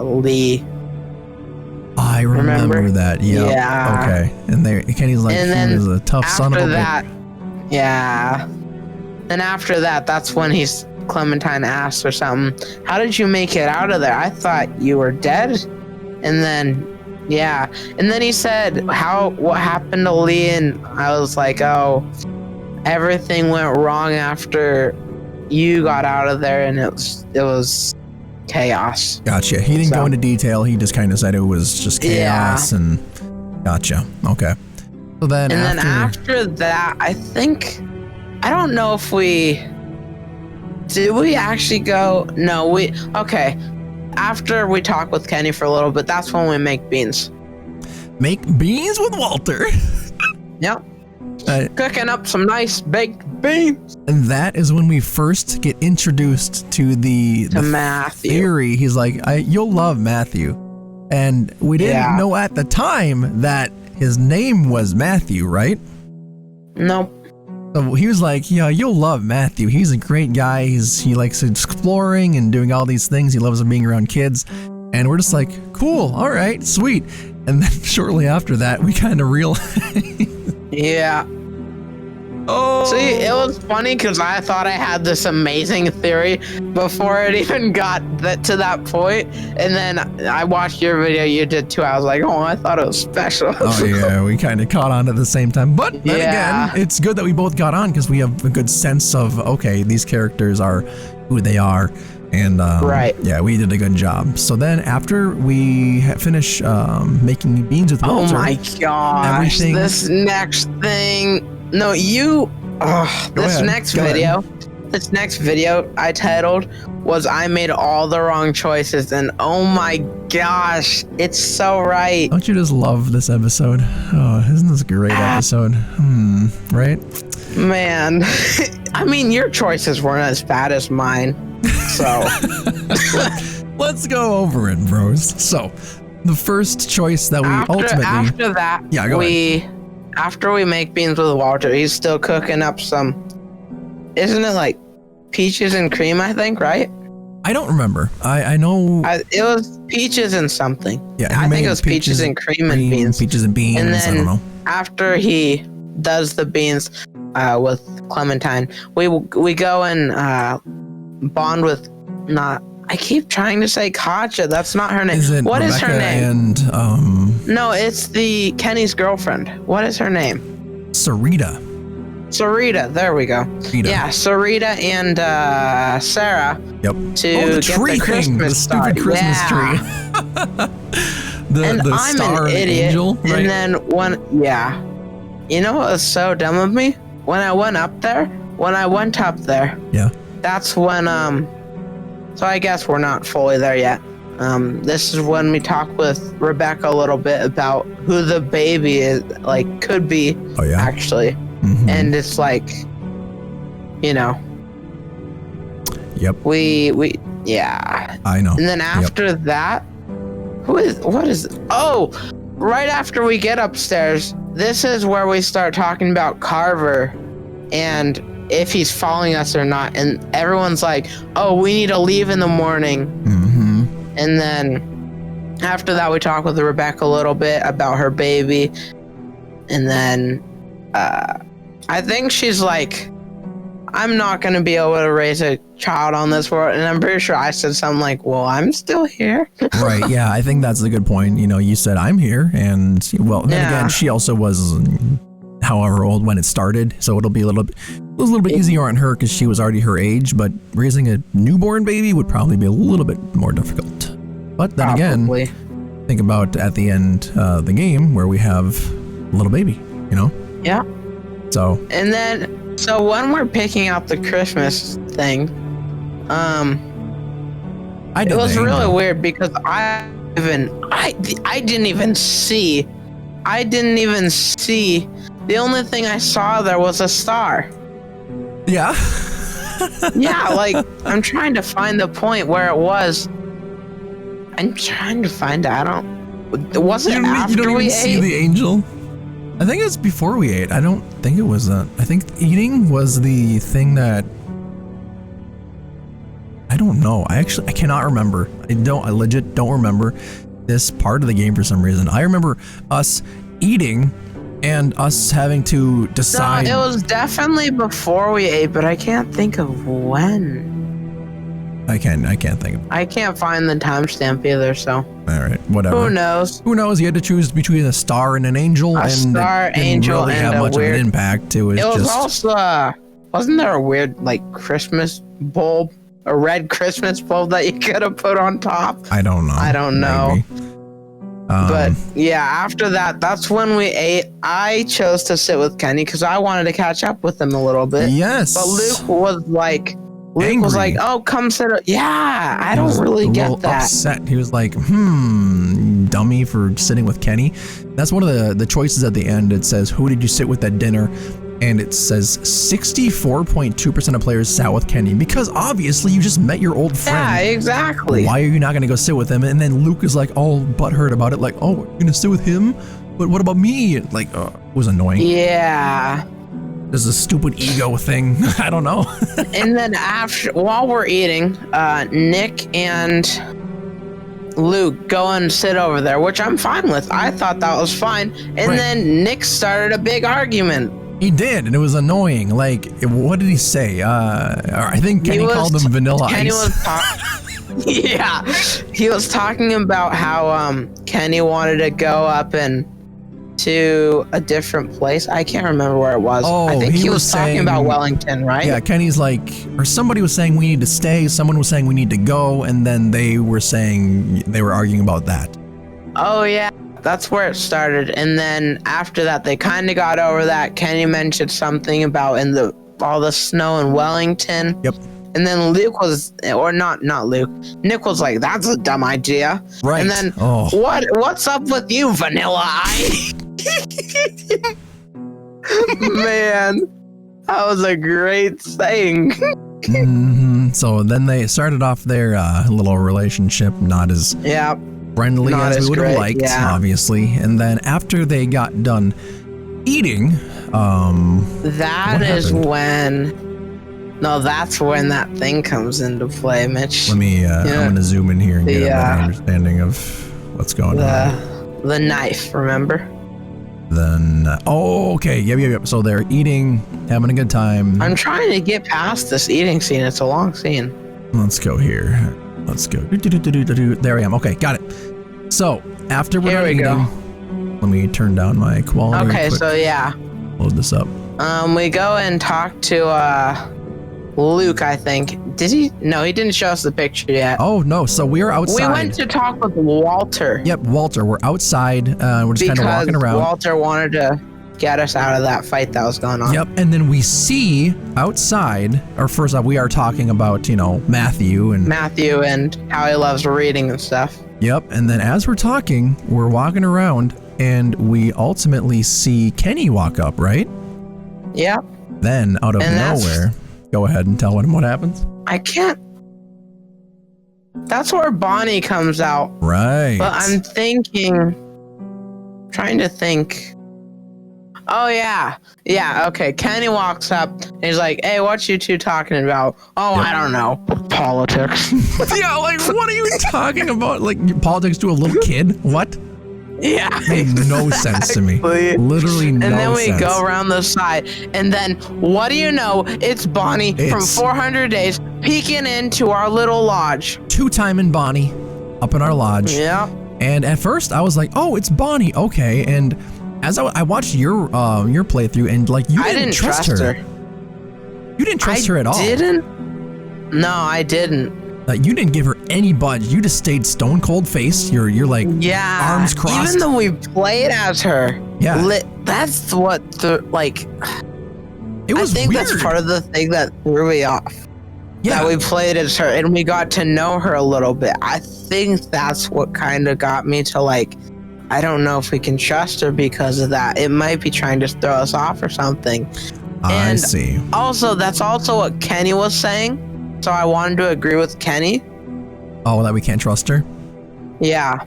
Lee. I remember that. Yep. Yeah. Okay. And Kenny's like, he was a tough son of a bitch. Yeah. Then after that, that's when Clementine asked or something, how did you make it out of there? I thought you were dead. And then, yeah. And then he said, what happened to Lee? And I was like, oh, everything went wrong after you got out of there. And it was chaos. Gotcha. He didn't go into detail. He just kind of said it was just chaos and gotcha. Okay. So then after that, I don't know if did we actually go? No, okay. After we talk with Kenny for a little bit, that's when we make beans. Make beans with Walter. Yep. Cooking up some nice baked beans. And that is when we first get introduced to the Matthew theory. He's like, you'll love Matthew. And we didn't know at the time that his name was Matthew, right? Nope. So he was like, yeah, you'll love Matthew. He's a great guy. He likes exploring and doing all these things. He loves being around kids. And we're just like, cool. All right, sweet. And then shortly after that, we kind of realized. Yeah. Oh. See, it was funny because I thought I had this amazing theory before it even got to that point. And then I watched your video you did too. I was like, oh, I thought it was special. Oh, yeah. We kind of caught on at the same time. But then again, it's good that we both got on because we have a good sense of, okay, these characters are who they are. And yeah, we did a good job. So then after we finish making beans with Walter. Oh my gosh. This next thing. No, this next video I titled was I made all the wrong choices, and oh my gosh, it's so right. Don't you just love this episode? Oh, isn't this a great episode? Right? Man, I mean, your choices weren't as bad as mine, so. Let's go over it, bros. So, the first choice that we After that, after we make beans with Walter, he's still cooking up some, isn't it like peaches and cream, I think, right? I don't remember. I know. It was peaches and something. Yeah, I think it was peaches and cream and beans. Peaches and beans, and then I don't know. After he does the beans with Clementine, we go and bond with I keep trying to say Katja. That's not her name. What is her name? No, it's Kenny's girlfriend. What is her name? Sarita. There we go. Sarita. Yeah, Sarita and Sarah. Yep. To the tree get the thing, the stupid Christmas tree. And the I'm star an idiot. Angel, right? And then you know what was so dumb of me? When I went up there, that's when so I guess we're not fully there yet. This is when we talk with Rebecca a little bit about who the baby is, like, could be, actually. Mm-hmm. And it's like, you know. Yep. I know. And then after that, what is, right after we get upstairs, this is where we start talking about Carver and if he's following us or not, and everyone's like, oh, we need to leave in the morning. Mm-hmm. And then after that we talk with Rebecca a little bit about her baby, and then I think she's like, I'm not going to be able to raise a child on this world. And I'm pretty sure I said something like, well, I'm still here. Right. Yeah, I think that's a good point. You know, you said I'm here, and well, then again, she also was however old when it started, so it was a little bit easier on her because she was already her age. But raising a newborn baby would probably be a little bit more difficult. But then again, think about at the end of the game where we have a little baby. You know. Yeah. So. And then. So when we're picking out the Christmas thing, it was really weird because I didn't even see. The only thing I saw there was a star. Yeah. Yeah, like I'm trying to find the point where it was. I'm trying to find it. Was it after you don't we even ate? See the angel? I think it's before we ate. I don't think it was I think eating was the thing that I don't know. I cannot remember. I legit don't remember this part of the game for some reason. I remember us eating and us having to decide. No, it was definitely before we ate, but I can't think of when. I can't think of it. I can't find the timestamp either, so. All right, whatever. Who knows? Who knows? You had to choose between a star and an angel, and star, it didn't angel, really have and much of an impact. It was just also wasn't there a weird like Christmas bulb, a red Christmas bulb that you could have put on top? I don't know. But yeah, after that, that's when we ate. I chose to sit with Kenny because I wanted to catch up with him a little bit. Yes. But Luke was like, "Oh, come sit." Yeah, I don't really get that. Upset. He was like, dummy for sitting with Kenny. That's one of the choices at the end. It says, who did you sit with at dinner? And it says 64.2% of players sat with Kenny because obviously you just met your old friend. Yeah, exactly. Why are you not going to go sit with him? And then Luke is like all butthurt about it. Like, oh, you're going to sit with him? But what about me? Like, it was annoying. Yeah. There's a stupid ego thing. I don't know. And then while we're eating, Nick and Luke go and sit over there, which I'm fine with. I thought that was fine. And then Nick started a big argument. He did, and it was annoying. Like, what did he say? I think Kenny called him Vanilla Ice. Yeah, he was talking about how Kenny wanted to go up and to a different place. I can't remember where it was. Oh, I think he was saying, talking about Wellington, right? Yeah, Kenny's like, or somebody was saying we need to stay, someone was saying we need to go, and then they were arguing about that. Oh, yeah. That's where it started. And then after that, they kind of got over that. Kenny mentioned something about all the snow in Wellington. Yep. And then Luke was, or not Luke, Nick was like, that's a dumb idea. Right. And then, what's up with you, Vanilla Ice? Man, that was a great saying. So then they started off their little relationship, not as friendly as we would have liked, obviously. And then after they got done eating, that's when that thing comes into play, Mitch. Let me, I'm going to zoom in here and get a better understanding of what's going on. The knife, remember? Then, okay, yep. So they're eating, having a good time. I'm trying to get past this eating scene. It's a long scene. Let's go here. Let's go. There I am. Okay, got it. So after we're done eating, let me turn down my quality. Okay, so yeah. Load this up. We go and talk to Luke, I think. Did he? No, he didn't show us the picture yet. Oh, no. So we're outside. We went to talk with Walter. Yep, Walter. We're outside. We're just kind of walking around. Walter wanted to get us out of that fight that was going on. Yep, and then we see outside, or first off, we are talking about, Matthew and how he loves reading and stuff. Yep, and then as we're talking, we're walking around, and we ultimately see Kenny walk up, right? Yep. Then, out of nowhere, go ahead and tell him what happens. I can't. That's where Bonnie comes out. Right. But I'm trying to think. Oh, yeah. Yeah, okay. Kenny walks up and he's like, hey, what you two talking about? Oh, I don't know. Politics. Yeah, like, what are you talking about? Like, politics to a little kid? What? Yeah. Made no sense to me. Exactly. Literally no sense. And then we go around the side, and then what do you know? It's Bonnie from 400 Days peeking into our little lodge. Two-timing Bonnie up in our lodge. Yeah. And at first I was like, oh, it's Bonnie. Okay. And as I watched your playthrough, and like you didn't trust her. You didn't trust her at all. No, I didn't. You didn't give her any budge. You just stayed stone cold faced. You're like arms crossed. Even though we played as her. Yeah. That's what it was. I think weird. that's part of the thing that threw me off. Yeah. That we played as her and we got to know her a little bit. I think that's what kind of got me to like, I don't know if we can trust her because of that. It might be trying to throw us off or something. I see. Also, that's also what Kenny was saying. So I wanted to agree with Kenny. Oh, that we can't trust her? Yeah.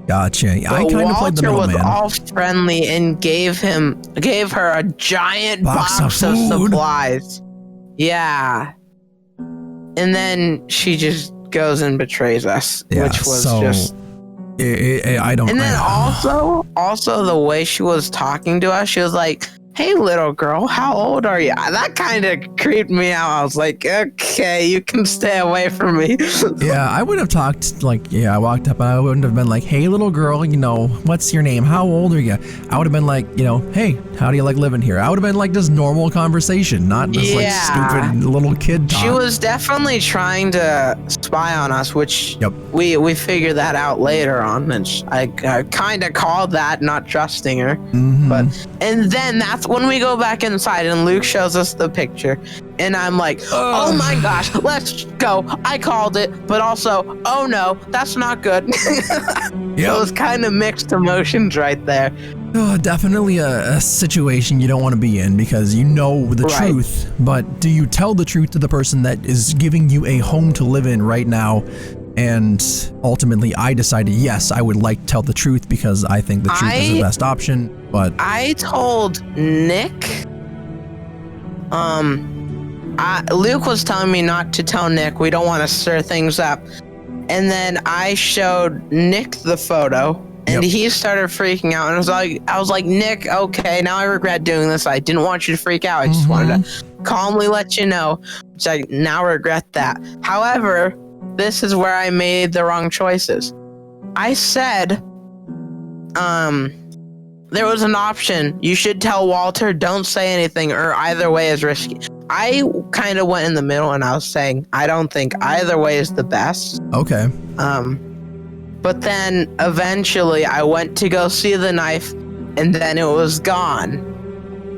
Gotcha. But I kind of played the middleman. Walter was all friendly and gave her a giant box of supplies. Yeah. And then she just goes and betrays us, which was just... I don't... And then also the way she was talking to us, she was like, hey, little girl, how old are you? That kind of creeped me out. I was like, okay, you can stay away from me. Yeah, I would have talked like, I walked up and I wouldn't have been like, hey, little girl, what's your name? How old are you? I would have been like, hey, how do you like living here? I would have been like this normal conversation, not this like stupid little kid talk. She was definitely trying to spy on us, which we figured that out later on. And I kind of called that not trusting her. Mm-hmm. And then that's when we go back inside and Luke shows us the picture and I'm like, oh my gosh, let's go. I called it, but also, oh no, that's not good. It was kind of mixed emotions right there. Oh, definitely a situation you don't want to be in because you know the truth, but do you tell the truth to the person that is giving you a home to live in right now? And ultimately, I decided, yes, I would like to tell the truth because I think the truth is the best option. But I told Nick, Luke was telling me not to tell Nick. We don't want to stir things up. And then I showed Nick the photo, and he started freaking out. And I was like, Nick, okay, now I regret doing this. I didn't want you to freak out. I just wanted to calmly let you know. Which I now regret that. However, this is where I made the wrong choices. I said, there was an option. You should tell Walter, don't say anything, or either way is risky. I kind of went in the middle and I was saying, I don't think either way is the best. Okay. But then eventually I went to go see the knife and then it was gone.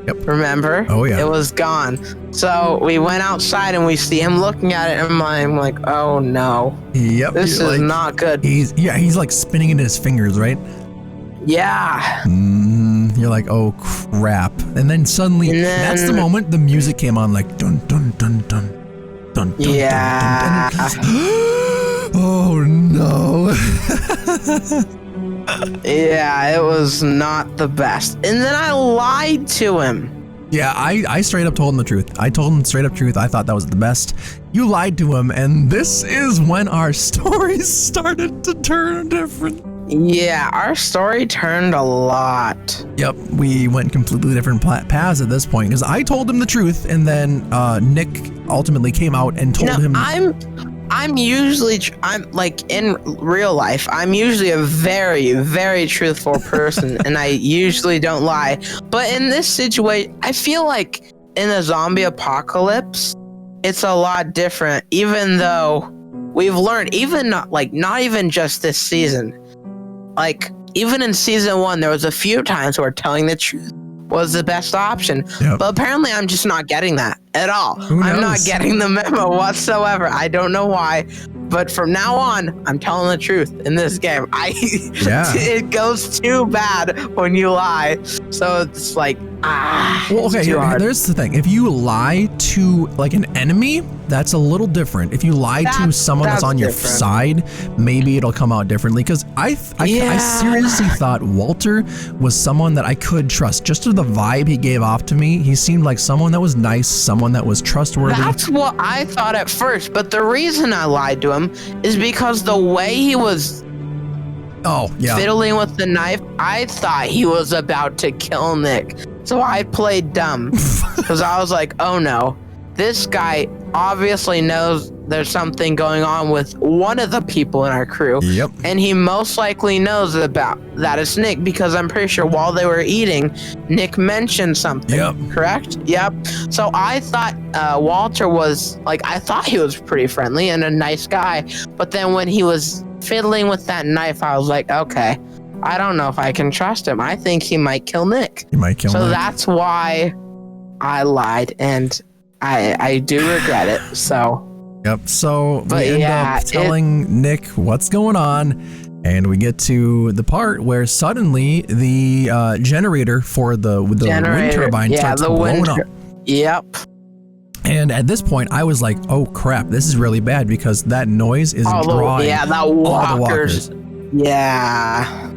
Yep. Remember? Oh, yeah. It was gone. So we went outside and we see him looking at it and I'm like, oh no. Yep. This is not good. He's like spinning it in his fingers, right? Yeah. You're like, oh crap. And then suddenly, that's the moment the music came on, like dun dun dun dun dun dun. Yeah. Dun, dun, dun. Oh no. Yeah, it was not the best. And then I lied to him. Yeah, I straight up told him the truth. I told him straight up truth. I thought that was the best. You lied to him, and this is when our stories started to turn different. Yeah, our story turned a lot. Yep, we went completely different paths at this point because I told him the truth, and then Nick ultimately came out and told him. I'm usually like in real life, I'm usually a very, very truthful person, and I usually don't lie. But in this situation, I feel like in a zombie apocalypse, it's a lot different. Even though we've learned, not even just this season. Like, even in season 1, there was a few times where telling the truth was the best option. Yep. But apparently I'm just not getting that at all. I'm not getting the memo whatsoever. I don't know why. But from now on, I'm telling the truth in this game. It goes too bad when you lie. So it's like, well, okay, there's the thing. If you lie to like an enemy, that's a little different. If you lie to someone that's on your side, maybe it'll come out differently. Because I seriously thought Walter was someone that I could trust. Just to the vibe he gave off to me, he seemed like someone that was nice, someone that was trustworthy. That's what I thought at first. But the reason I lied to him is because the way he was fiddling with the knife. I thought he was about to kill Nick. So I played dumb because I was like, oh no, this guy obviously knows there's something going on with one of the people in our crew. Yep. And he most likely knows about that it's Nick because I'm pretty sure while they were eating, Nick mentioned something. Yep. Correct? Yep. So I thought Walter was like, I thought he was pretty friendly and a nice guy. But then when he was fiddling with that knife, I was like, okay, I don't know if I can trust him. I think he might kill Nick. He might kill Nick. So that's why I lied, and I do regret it. So. Yep. So But we end yeah, up telling Nick what's going on, and we get to the part where suddenly the generator for the wind turbine starts blowing up. Yep. And at this point, I was like, "Oh crap! This is really bad because that noise is drawing that all the walkers." Yeah.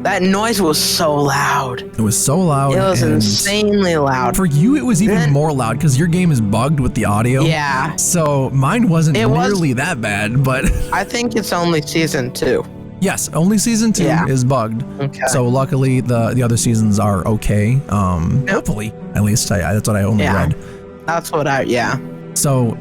That noise was so loud. It was so loud. It was insanely loud. For you, it was even more loud because your game is bugged with the audio. Yeah. So mine wasn't nearly that bad, but I think it's only season 2. Yes, only season 2 is bugged. Okay. So luckily, the other seasons are okay. Hopefully, at least that's what I only read. That's what So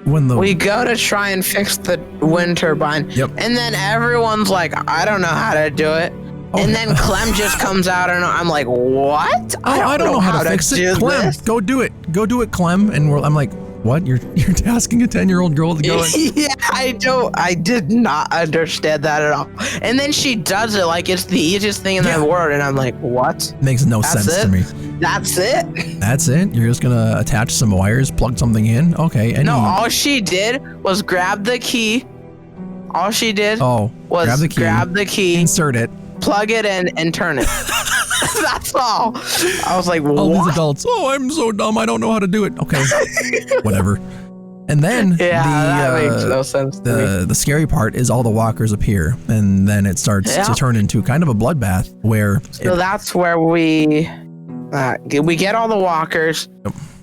when we go to try and fix the wind turbine, and then everyone's like, I don't know how to do it. And then Clem just comes out, and I'm like, what? I don't know how to fix it. Clem, go do it. Go do it, Clem. And I'm like, what? You're asking a 10-year-old girl to go? Yeah, I did not understand that at all. And then she does it like it's the easiest thing in the world, and I'm like, what? Makes no sense to me. That's it? That's it? You're just gonna attach some wires, plug something in? Okay. No, all she did was grab the key. All she did was grab the key, insert it, plug it in, and turn it. That's all. I was like, what? All these adults, I'm so dumb, I don't know how to do it. Okay. Whatever. And then that makes no sense to me. The scary part is all the walkers appear, and then it starts to turn into kind of a bloodbath where... So that's where we get all the walkers,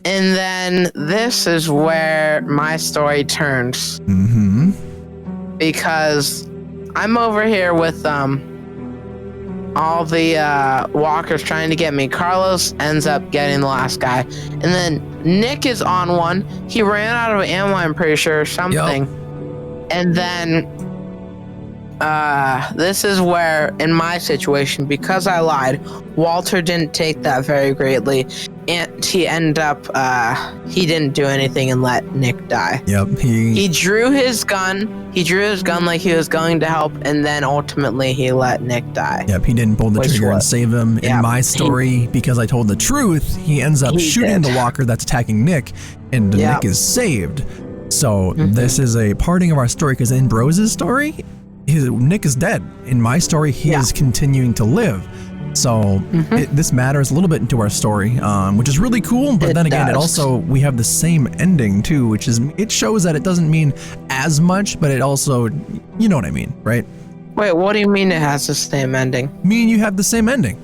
and then this is where my story turns. Because I'm over here with all the walkers trying to get me. Carlos ends up getting the last guy, and then Nick is on one. He ran out of ammo, I'm pretty sure, or something. And then this is where, in my situation, because I lied, Walter didn't take that very greatly, and he ended up he didn't do anything and let Nick die. He drew his gun. He drew his gun like he was going to help, and then ultimately he let Nick die. He didn't pull the trigger and save him. In my story, because I told the truth, he ends up shooting the walker that's attacking Nick, and Nick is saved. So this is a parting of our story, because in Brose's story, Nick is dead. In my story, he is continuing to live. So this matters a little bit into our story, which is really cool. But then again, it also, we have the same ending too, which is, it shows that it doesn't mean as much, but it also, you know what I mean, right? Wait, what do you mean it has the same ending? Me and you have the same ending.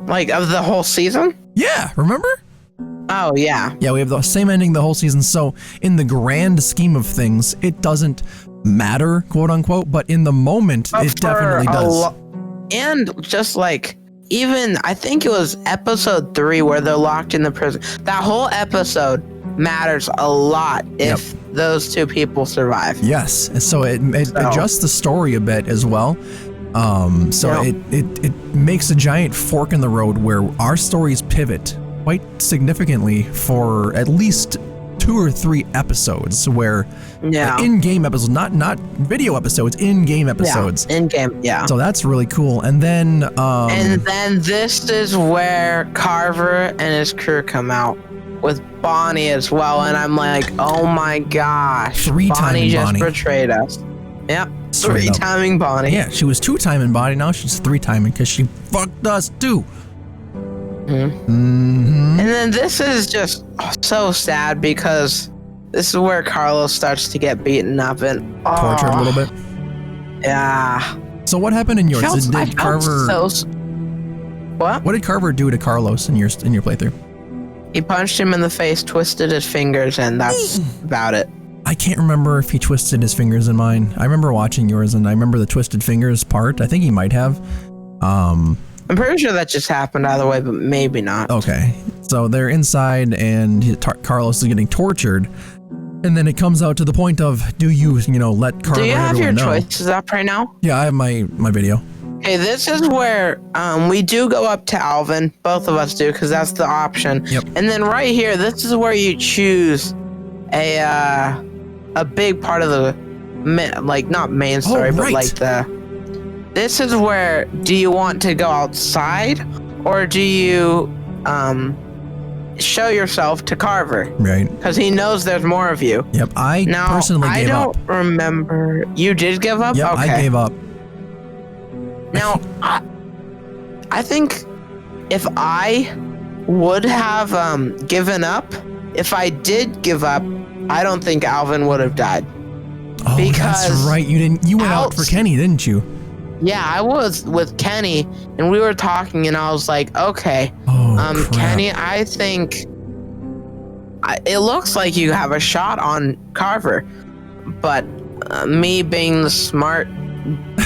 Like of the whole season? Yeah, remember? Oh, yeah. Yeah, we have the same ending the whole season. So in the grand scheme of things, it doesn't matter, quote unquote, but in the moment, it definitely does. And just like, even, I think it was episode 3 where they're locked in the prison. That whole episode matters a lot if those two people survive. Yes, so it adjusts the story a bit as well. It makes a giant fork in the road where our stories pivot quite significantly for at least 2 or 3 episodes, where in-game episodes, not video episodes, in-game episodes. In-game, So that's really cool. And then this is where Carver and his crew come out with Bonnie as well, and I'm like, oh my gosh, Bonnie just betrayed us. Yep, 3-timing Bonnie. Yeah, she was 2-timing Bonnie, now she's 3-timing because she fucked us too. And then this is just so sad because this is where Carlos starts to get beaten up and tortured a little bit. Yeah. So what happened in yours? Did Carver? What did Carver do to Carlos in your playthrough? He punched him in the face, twisted his fingers, and that's about it. I I can't remember if he twisted his fingers in mine. I remember watching yours, and I remember the twisted fingers part. I think he might have. I'm pretty sure that just happened either way, but maybe not. Okay. So they're inside, and Carlos is getting tortured. And then it comes out to the point of, do you let Carver Do you have your know? choices up right now? Yeah, I have my video. Okay, this is where we do go up to Alvin. Both of us do, because that's the option. Yep. And then right here, this is where you choose a big part of the, not main story, but right. this is where, do you want to go outside, or do you show yourself to Carver? Right. Because he knows there's more of you. Yep. I personally gave up. I don't remember. You did give up? Yep, okay. I gave up. Now, I think if I would have given up, if I did give up, I don't think Alvin would have died. Oh, because that's right. You went out for Kenny, didn't you? Yeah, I was with Kenny, and we were talking, and I was like, okay, crap. Kenny, I think it looks like you have a shot on Carver, but me being the smart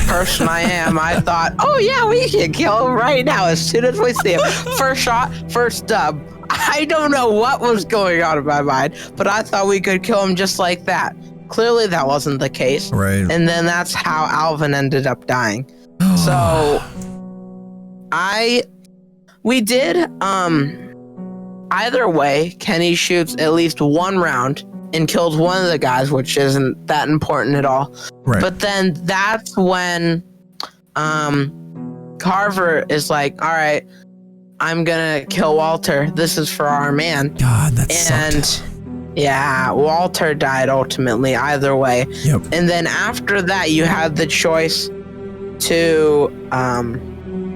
person I am, I thought, oh yeah, we can kill him right now as soon as we see him. First shot, first dub. I don't know what was going on in my mind, but I thought we could kill him just like that. Clearly that wasn't the case. Right. And then that's how Alvin ended up dying. So we did either way, Kenny shoots at least one round and kills one of the guys, which isn't that important at all. Right. But then that's when Carver is like, all right, I'm gonna kill Walter. This is for our man. God, that sucked. Yeah, Walter died ultimately either way. Yep. And then after that, you had the choice to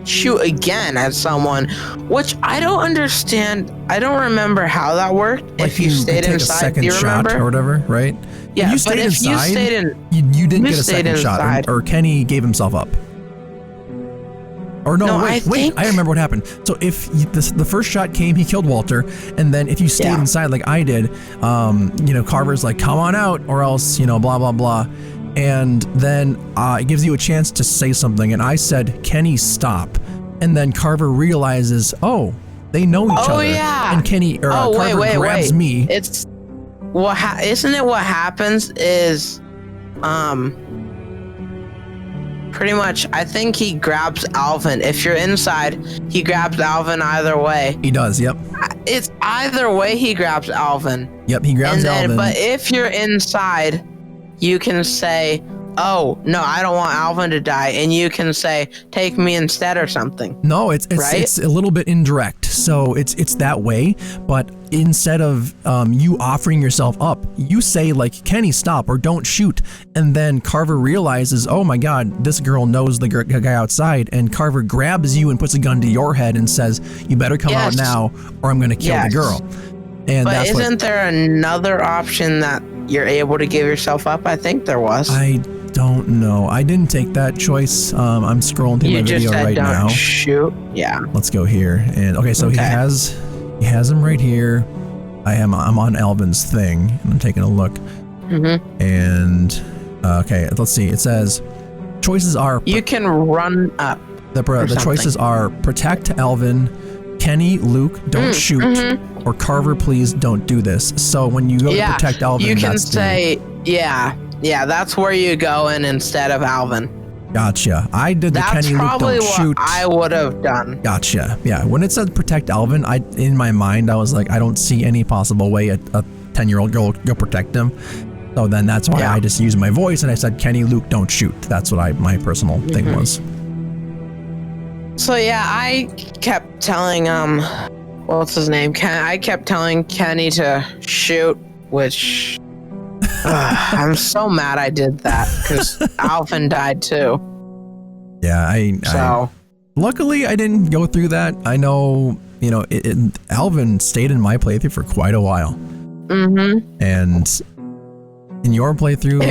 shoot again at someone, which I don't understand. I don't remember how that worked. Like if you stayed take inside, a second do you shot remember? or whatever, right? Yeah, if you stayed inside, you didn't get a second shot, or Kenny gave himself up. Or no, wait, I remember what happened. So if the first shot came, he killed Walter, and then if you stayed inside like I did, Carver's like, come on out, or else, blah, blah, blah. And then it gives you a chance to say something, and I said, Kenny, stop. And then Carver realizes, oh, they know each other. Yeah. And Kenny, or Carver grabs me. It's isn't it what happens is, pretty much, I think he grabs Alvin. If you're inside, he grabs Alvin either way. He does, yep. It's either way he grabs Alvin. Yep, he grabs Alvin. But if you're inside, you can say, oh, no, I don't want Alvin to die. And you can say, take me instead or something. No, it's a little bit indirect. So it's that way. But instead of you offering yourself up, you say like, Kenny, stop, or don't shoot. And then Carver realizes, oh my God, this girl knows the guy outside. And Carver grabs you and puts a gun to your head and says, you better come out now or I'm going to kill the girl. And but isn't there another option that you're able to give yourself up? I think there was. I don't know. I didn't take that choice. I'm scrolling through my video right now. Shoot. Yeah. Let's go here. And okay, so he has him right here. I'm on Alvin's thing, and I'm taking a look. Mm-hmm. And okay, let's see. It says choices are. You can run up. The choices are protect Alvin, Kenny, Luke, don't shoot, or Carver, please don't do this. So when you go to protect Alvin, you can say, that's where you go in instead of Alvin. Gotcha. I did the Kenny, Luke, don't shoot. That's probably what I would have done. Gotcha. Yeah. When it said protect Alvin, in my mind, I was like, I don't see any possible way a 10-year-old girl will go protect him. So then that's why I just used my voice and I said, Kenny, Luke, don't shoot. That's what my personal thing was. So yeah, I kept telling what's his name? I kept telling Kenny to shoot, which I'm so mad I did that because Alvin died too. Yeah, luckily I didn't go through that. I know, Alvin stayed in my playthrough for quite a while. Mm-hmm. And in your playthrough,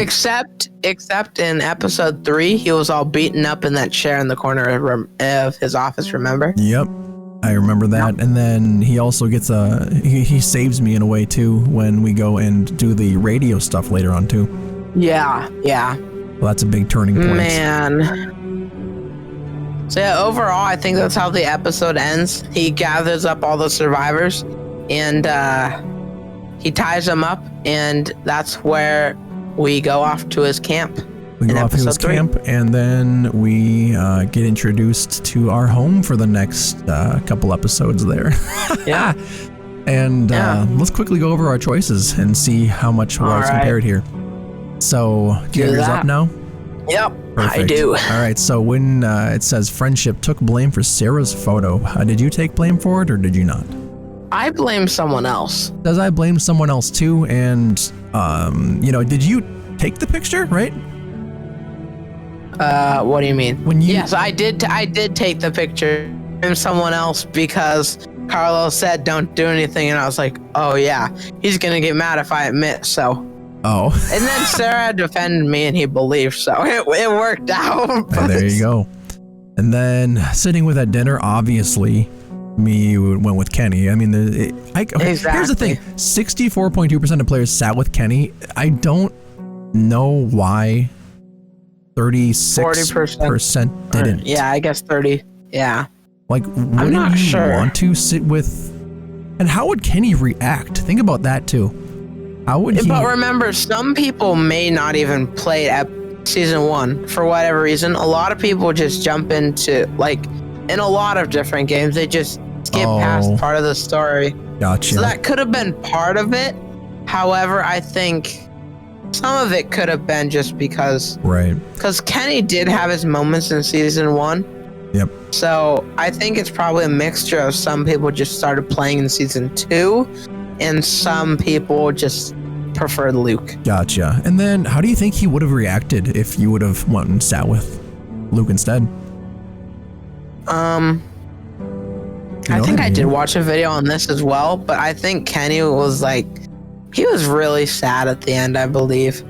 except in episode 3, he was all beaten up in that chair in the corner of his office. Remember? Yep. I remember that. And then he also gets he saves me in a way too when we go and do the radio stuff later on too. Yeah. Well, that's a big turning point. Man. So yeah, overall, I think that's how the episode ends. He gathers up all the survivors, and he ties them up, and that's where we go off to his camp. We go off to his camp, and then we get introduced to our home for the next couple episodes there. Yeah. And let's quickly go over our choices and see how much was compared here. So, do you have yours up now? Yep, Perfect. I do. All right, so when it says friendship took blame for Sarah's photo, did you take blame for it or did you not? I blame someone else. Does I blame someone else too? And, did you take the picture, right? What do you mean? Yes, I did take the picture of someone else because Carlos said don't do anything, and I was like, oh yeah, he's gonna get mad if I admit, so. Oh. And then Sarah defended me, and he believed, so it worked out. And there you go. And then sitting with at dinner, obviously, me went with Kenny. I mean, Exactly. Here's the thing: 64.2% of players sat with Kenny. I don't know why 36% didn't. Yeah, I guess 30. Yeah. Like, wouldn't you want to sit with? And how would Kenny react? Think about that too. How would he? But remember, some people may not even play at season 1 for whatever reason. A lot of people just jump into, like, in a lot of different games, they just skip past part of the story. Gotcha. So that could have been part of it. However, I think some of it could have been just because. Right. Because Kenny did have his moments in season 1. Yep. So I think it's probably a mixture of some people just started playing in season 2, and some people just preferred Luke. Gotcha. And then, how do you think he would have reacted if you would have went and sat with Luke instead? I think I did watch a video on this as well, but I think Kenny was like, he was really sad at the end, I believe.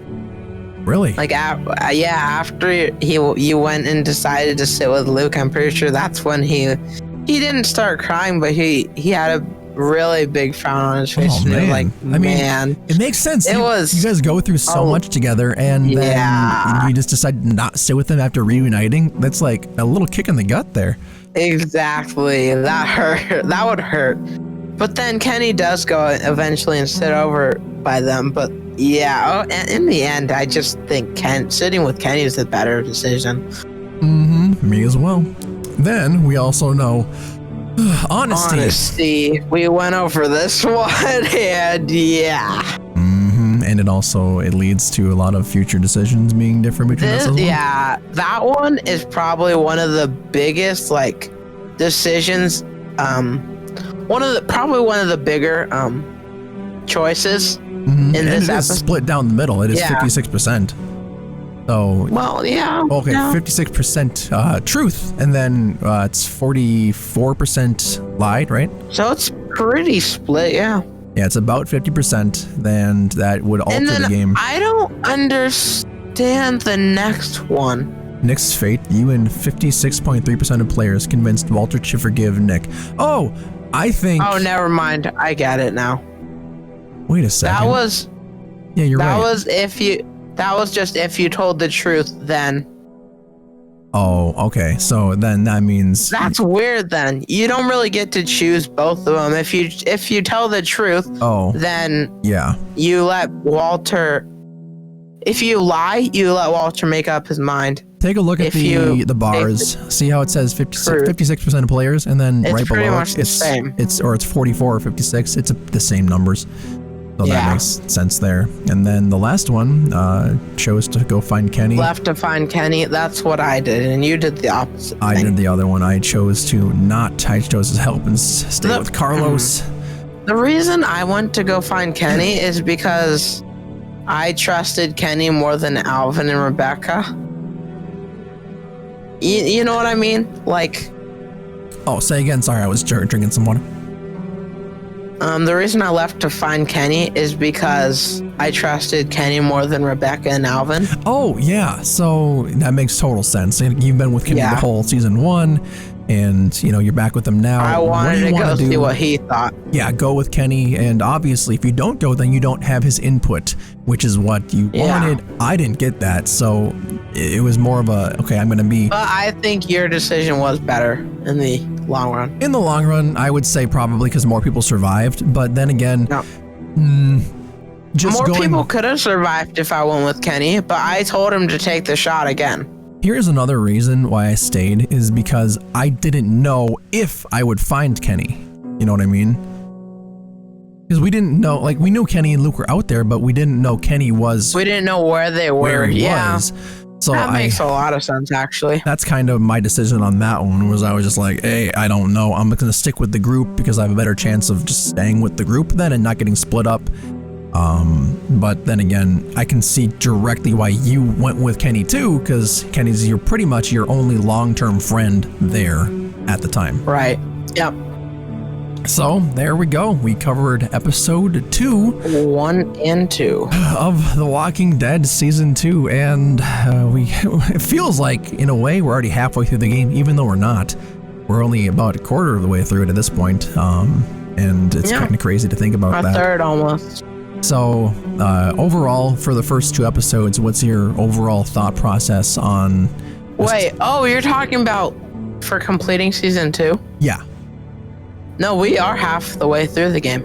Really? Like, after you went and decided to sit with Luke, I'm pretty sure that's when he didn't start crying, but he had a really big frown on his face. Oh, and man. Like, I mean, it makes sense. You guys go through so much together, and then you just decide to not sit with them after reuniting. That's like a little kick in the gut there. Exactly. That hurt. That would hurt. But then Kenny does go eventually and sit over by them. But yeah, in the end, I just think sitting with Kenny is the better decision. Mm-hmm. Me as well. Then we also know honesty. We went over this one, and yeah. Mm-hmm. And it leads to a lot of future decisions being different between us as well. Yeah, that one is probably one of the biggest decisions. One of the bigger choices in this episode. It is split down the middle. It is 56%. So, well, yeah. Okay, 56% truth, and then it's 44% lied, right? So it's pretty split, yeah. Yeah, it's about 50%. Then that would alter the game. I don't understand the next one. Nick's fate. You and 56.3% of players convinced Walter to forgive Nick. Oh, I think. Oh, never mind. I get it now. Wait a second. Yeah, you're right. That was just if you told the truth, then. Oh, okay. So then that means. That's weird. Then you don't really get to choose both of them. If you tell the truth, then you let Walter. If you lie, you let Walter make up his mind. Take a look at the bars. See how it says 56% of players, and then right below pretty much the same. It's 44 or 56. It's the same numbers. So that makes sense there. And then the last one chose to go find Kenny. Left to find Kenny. That's what I did, and you did the opposite. I did the other one. I chose to not. I chose to help and stay with Carlos. The reason I went to go find Kenny is because I trusted Kenny more than Alvin and Rebecca. You know what I mean? Like. Oh, say again. Sorry, I was drinking some water. The reason I left to find Kenny is because I trusted Kenny more than Rebecca and Alvin. Oh, yeah. So that makes total sense. You've been with Kenny the whole season 1, and you're back with him now. I wanted to go see what he thought. Yeah, go with Kenny, and obviously if you don't go, then you don't have his input, which is what you wanted. I didn't get that, so it was more of a, okay, I'm going to be... But I think your decision was better in the long run. In the long run, I would say probably because more people survived, but then again... No. Just more people could have survived if I went with Kenny, but I told him to take the shot again. Here's another reason why I stayed, is because I didn't know if I would find Kenny. You know what I mean? Because we didn't know, like, we knew Kenny and Luke were out there, but we didn't know Kenny was... We didn't know where they were. Where he was. So that makes a lot of sense, actually. That's kind of my decision on that one, was I was just like, hey, I don't know. I'm going to stick with the group because I have a better chance of just staying with the group then and not getting split up. But then again, I can see directly why you went with Kenny too, because Kenny's pretty much your only long-term friend there at the time. Right. Yep. So there we go. We covered episode 2, 1 and 2 of The Walking Dead season 2, and it feels like in a way we're already halfway through the game, even though we're not. We're only about a quarter of the way through it at this point, and it's kind of crazy to think about that. A third almost. So, overall, for the first 2 episodes, what's your overall thought process on... Wait, you're talking about for completing season 2? Yeah. No, we are half the way through the game.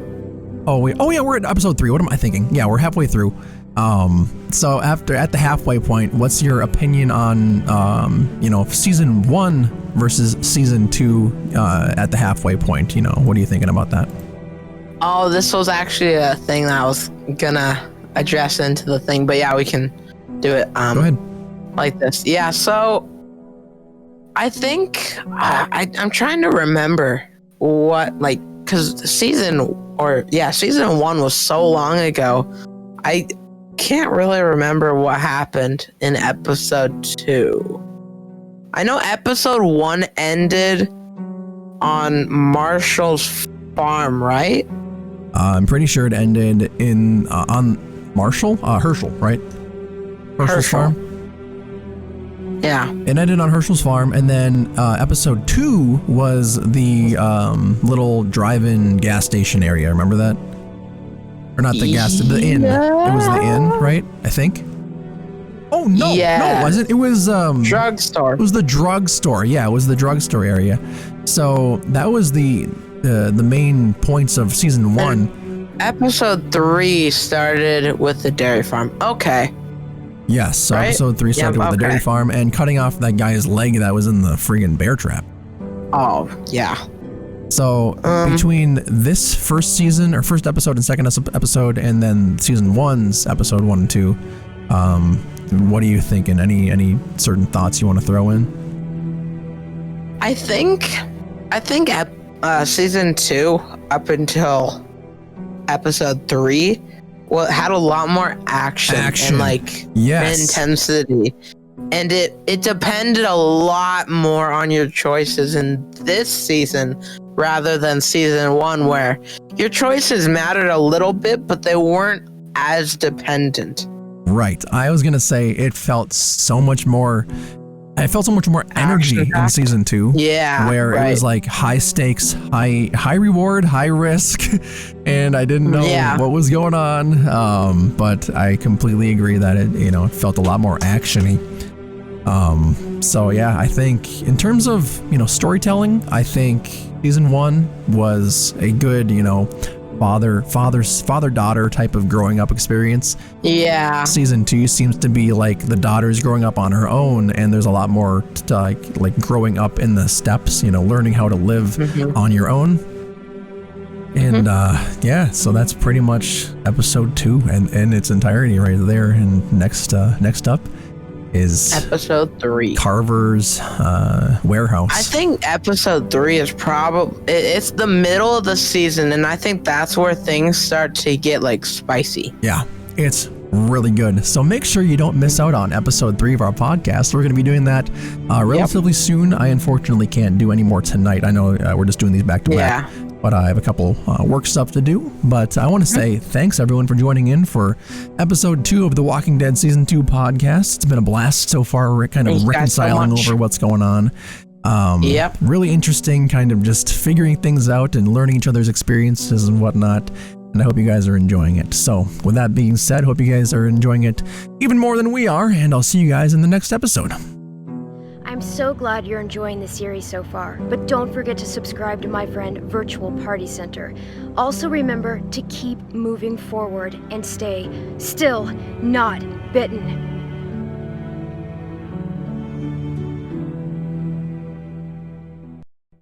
Oh yeah, we're at episode 3. What am I thinking? Yeah, we're halfway through. So at the halfway point, what's your opinion on, season 1 versus season 2 at the halfway point? What are you thinking about that? Oh, this was actually a thing that I was gonna address into the thing, but yeah, we can do it. Go ahead. Like this. Yeah, so I think I'm trying to remember because season 1 was so long ago. I can't really remember what happened in episode 2. I know episode 1 ended on Marshall's farm, right? I'm pretty sure it ended on Herschel, right? Herschel's farm. Yeah. It ended on Herschel's farm, and then episode 2 was the little drive-in gas station area. Remember that? Or not the the inn. It was the inn, right? I think. Oh no, no, it wasn't. It was drugstore. It was the drugstore. Yeah, it was the drugstore area. So that was the main points of season 1. Episode 3 started with the dairy farm. Okay. Yes, so episode 3 started with the dairy farm and cutting off that guy's leg that was in the friggin' bear trap. Oh, yeah. So between this first season, or first episode and second episode, and then season 1's episode 1 and 2, what are you thinking? Any certain thoughts you want to throw in? I think season 2 up until episode 3 had a lot more action. And intensity, and it depended a lot more on your choices in this season rather than season 1, where your choices mattered a little bit, but they weren't as dependent. Right. I was gonna say it felt so much more. I felt so much more energy in season 2. Yeah. Where it was like high stakes, high reward, high risk, and I didn't know what was going on. But I completely agree that it felt a lot more actiony. So yeah, I think in terms of storytelling, I think season 1 was a good father-daughter type of growing up experience. Yeah. Season 2 seems to be like the daughter's growing up on her own, and there's a lot more to, like growing up in the steps, learning how to live on your own. And so that's pretty much episode 2 and its entirety right there. And next up is episode 3, Carver's warehouse. I think episode 3 is it's the middle of the season, and I think that's where things start to get spicy. Yeah, it's really good. So make sure you don't miss out on episode 3 of our podcast. We're going to be doing that relatively soon. I unfortunately can't do any more tonight. I know we're just doing these back to back. But I have a couple work stuff to do. But I want to say thanks everyone for joining in for episode 2 of the Walking Dead season 2 podcast. It's been a blast so far. We're kind of reconciling over what's going on. Yep. Really interesting, kind of just figuring things out and learning each other's experiences and whatnot. And I hope you guys are enjoying it. So with that being said, hope you guys are enjoying it even more than we are, and I'll see you guys in the next episode. I'm so glad you're enjoying the series so far, but don't forget to subscribe to my friend Virtual Party Center. Also remember to keep moving forward and stay still not bitten.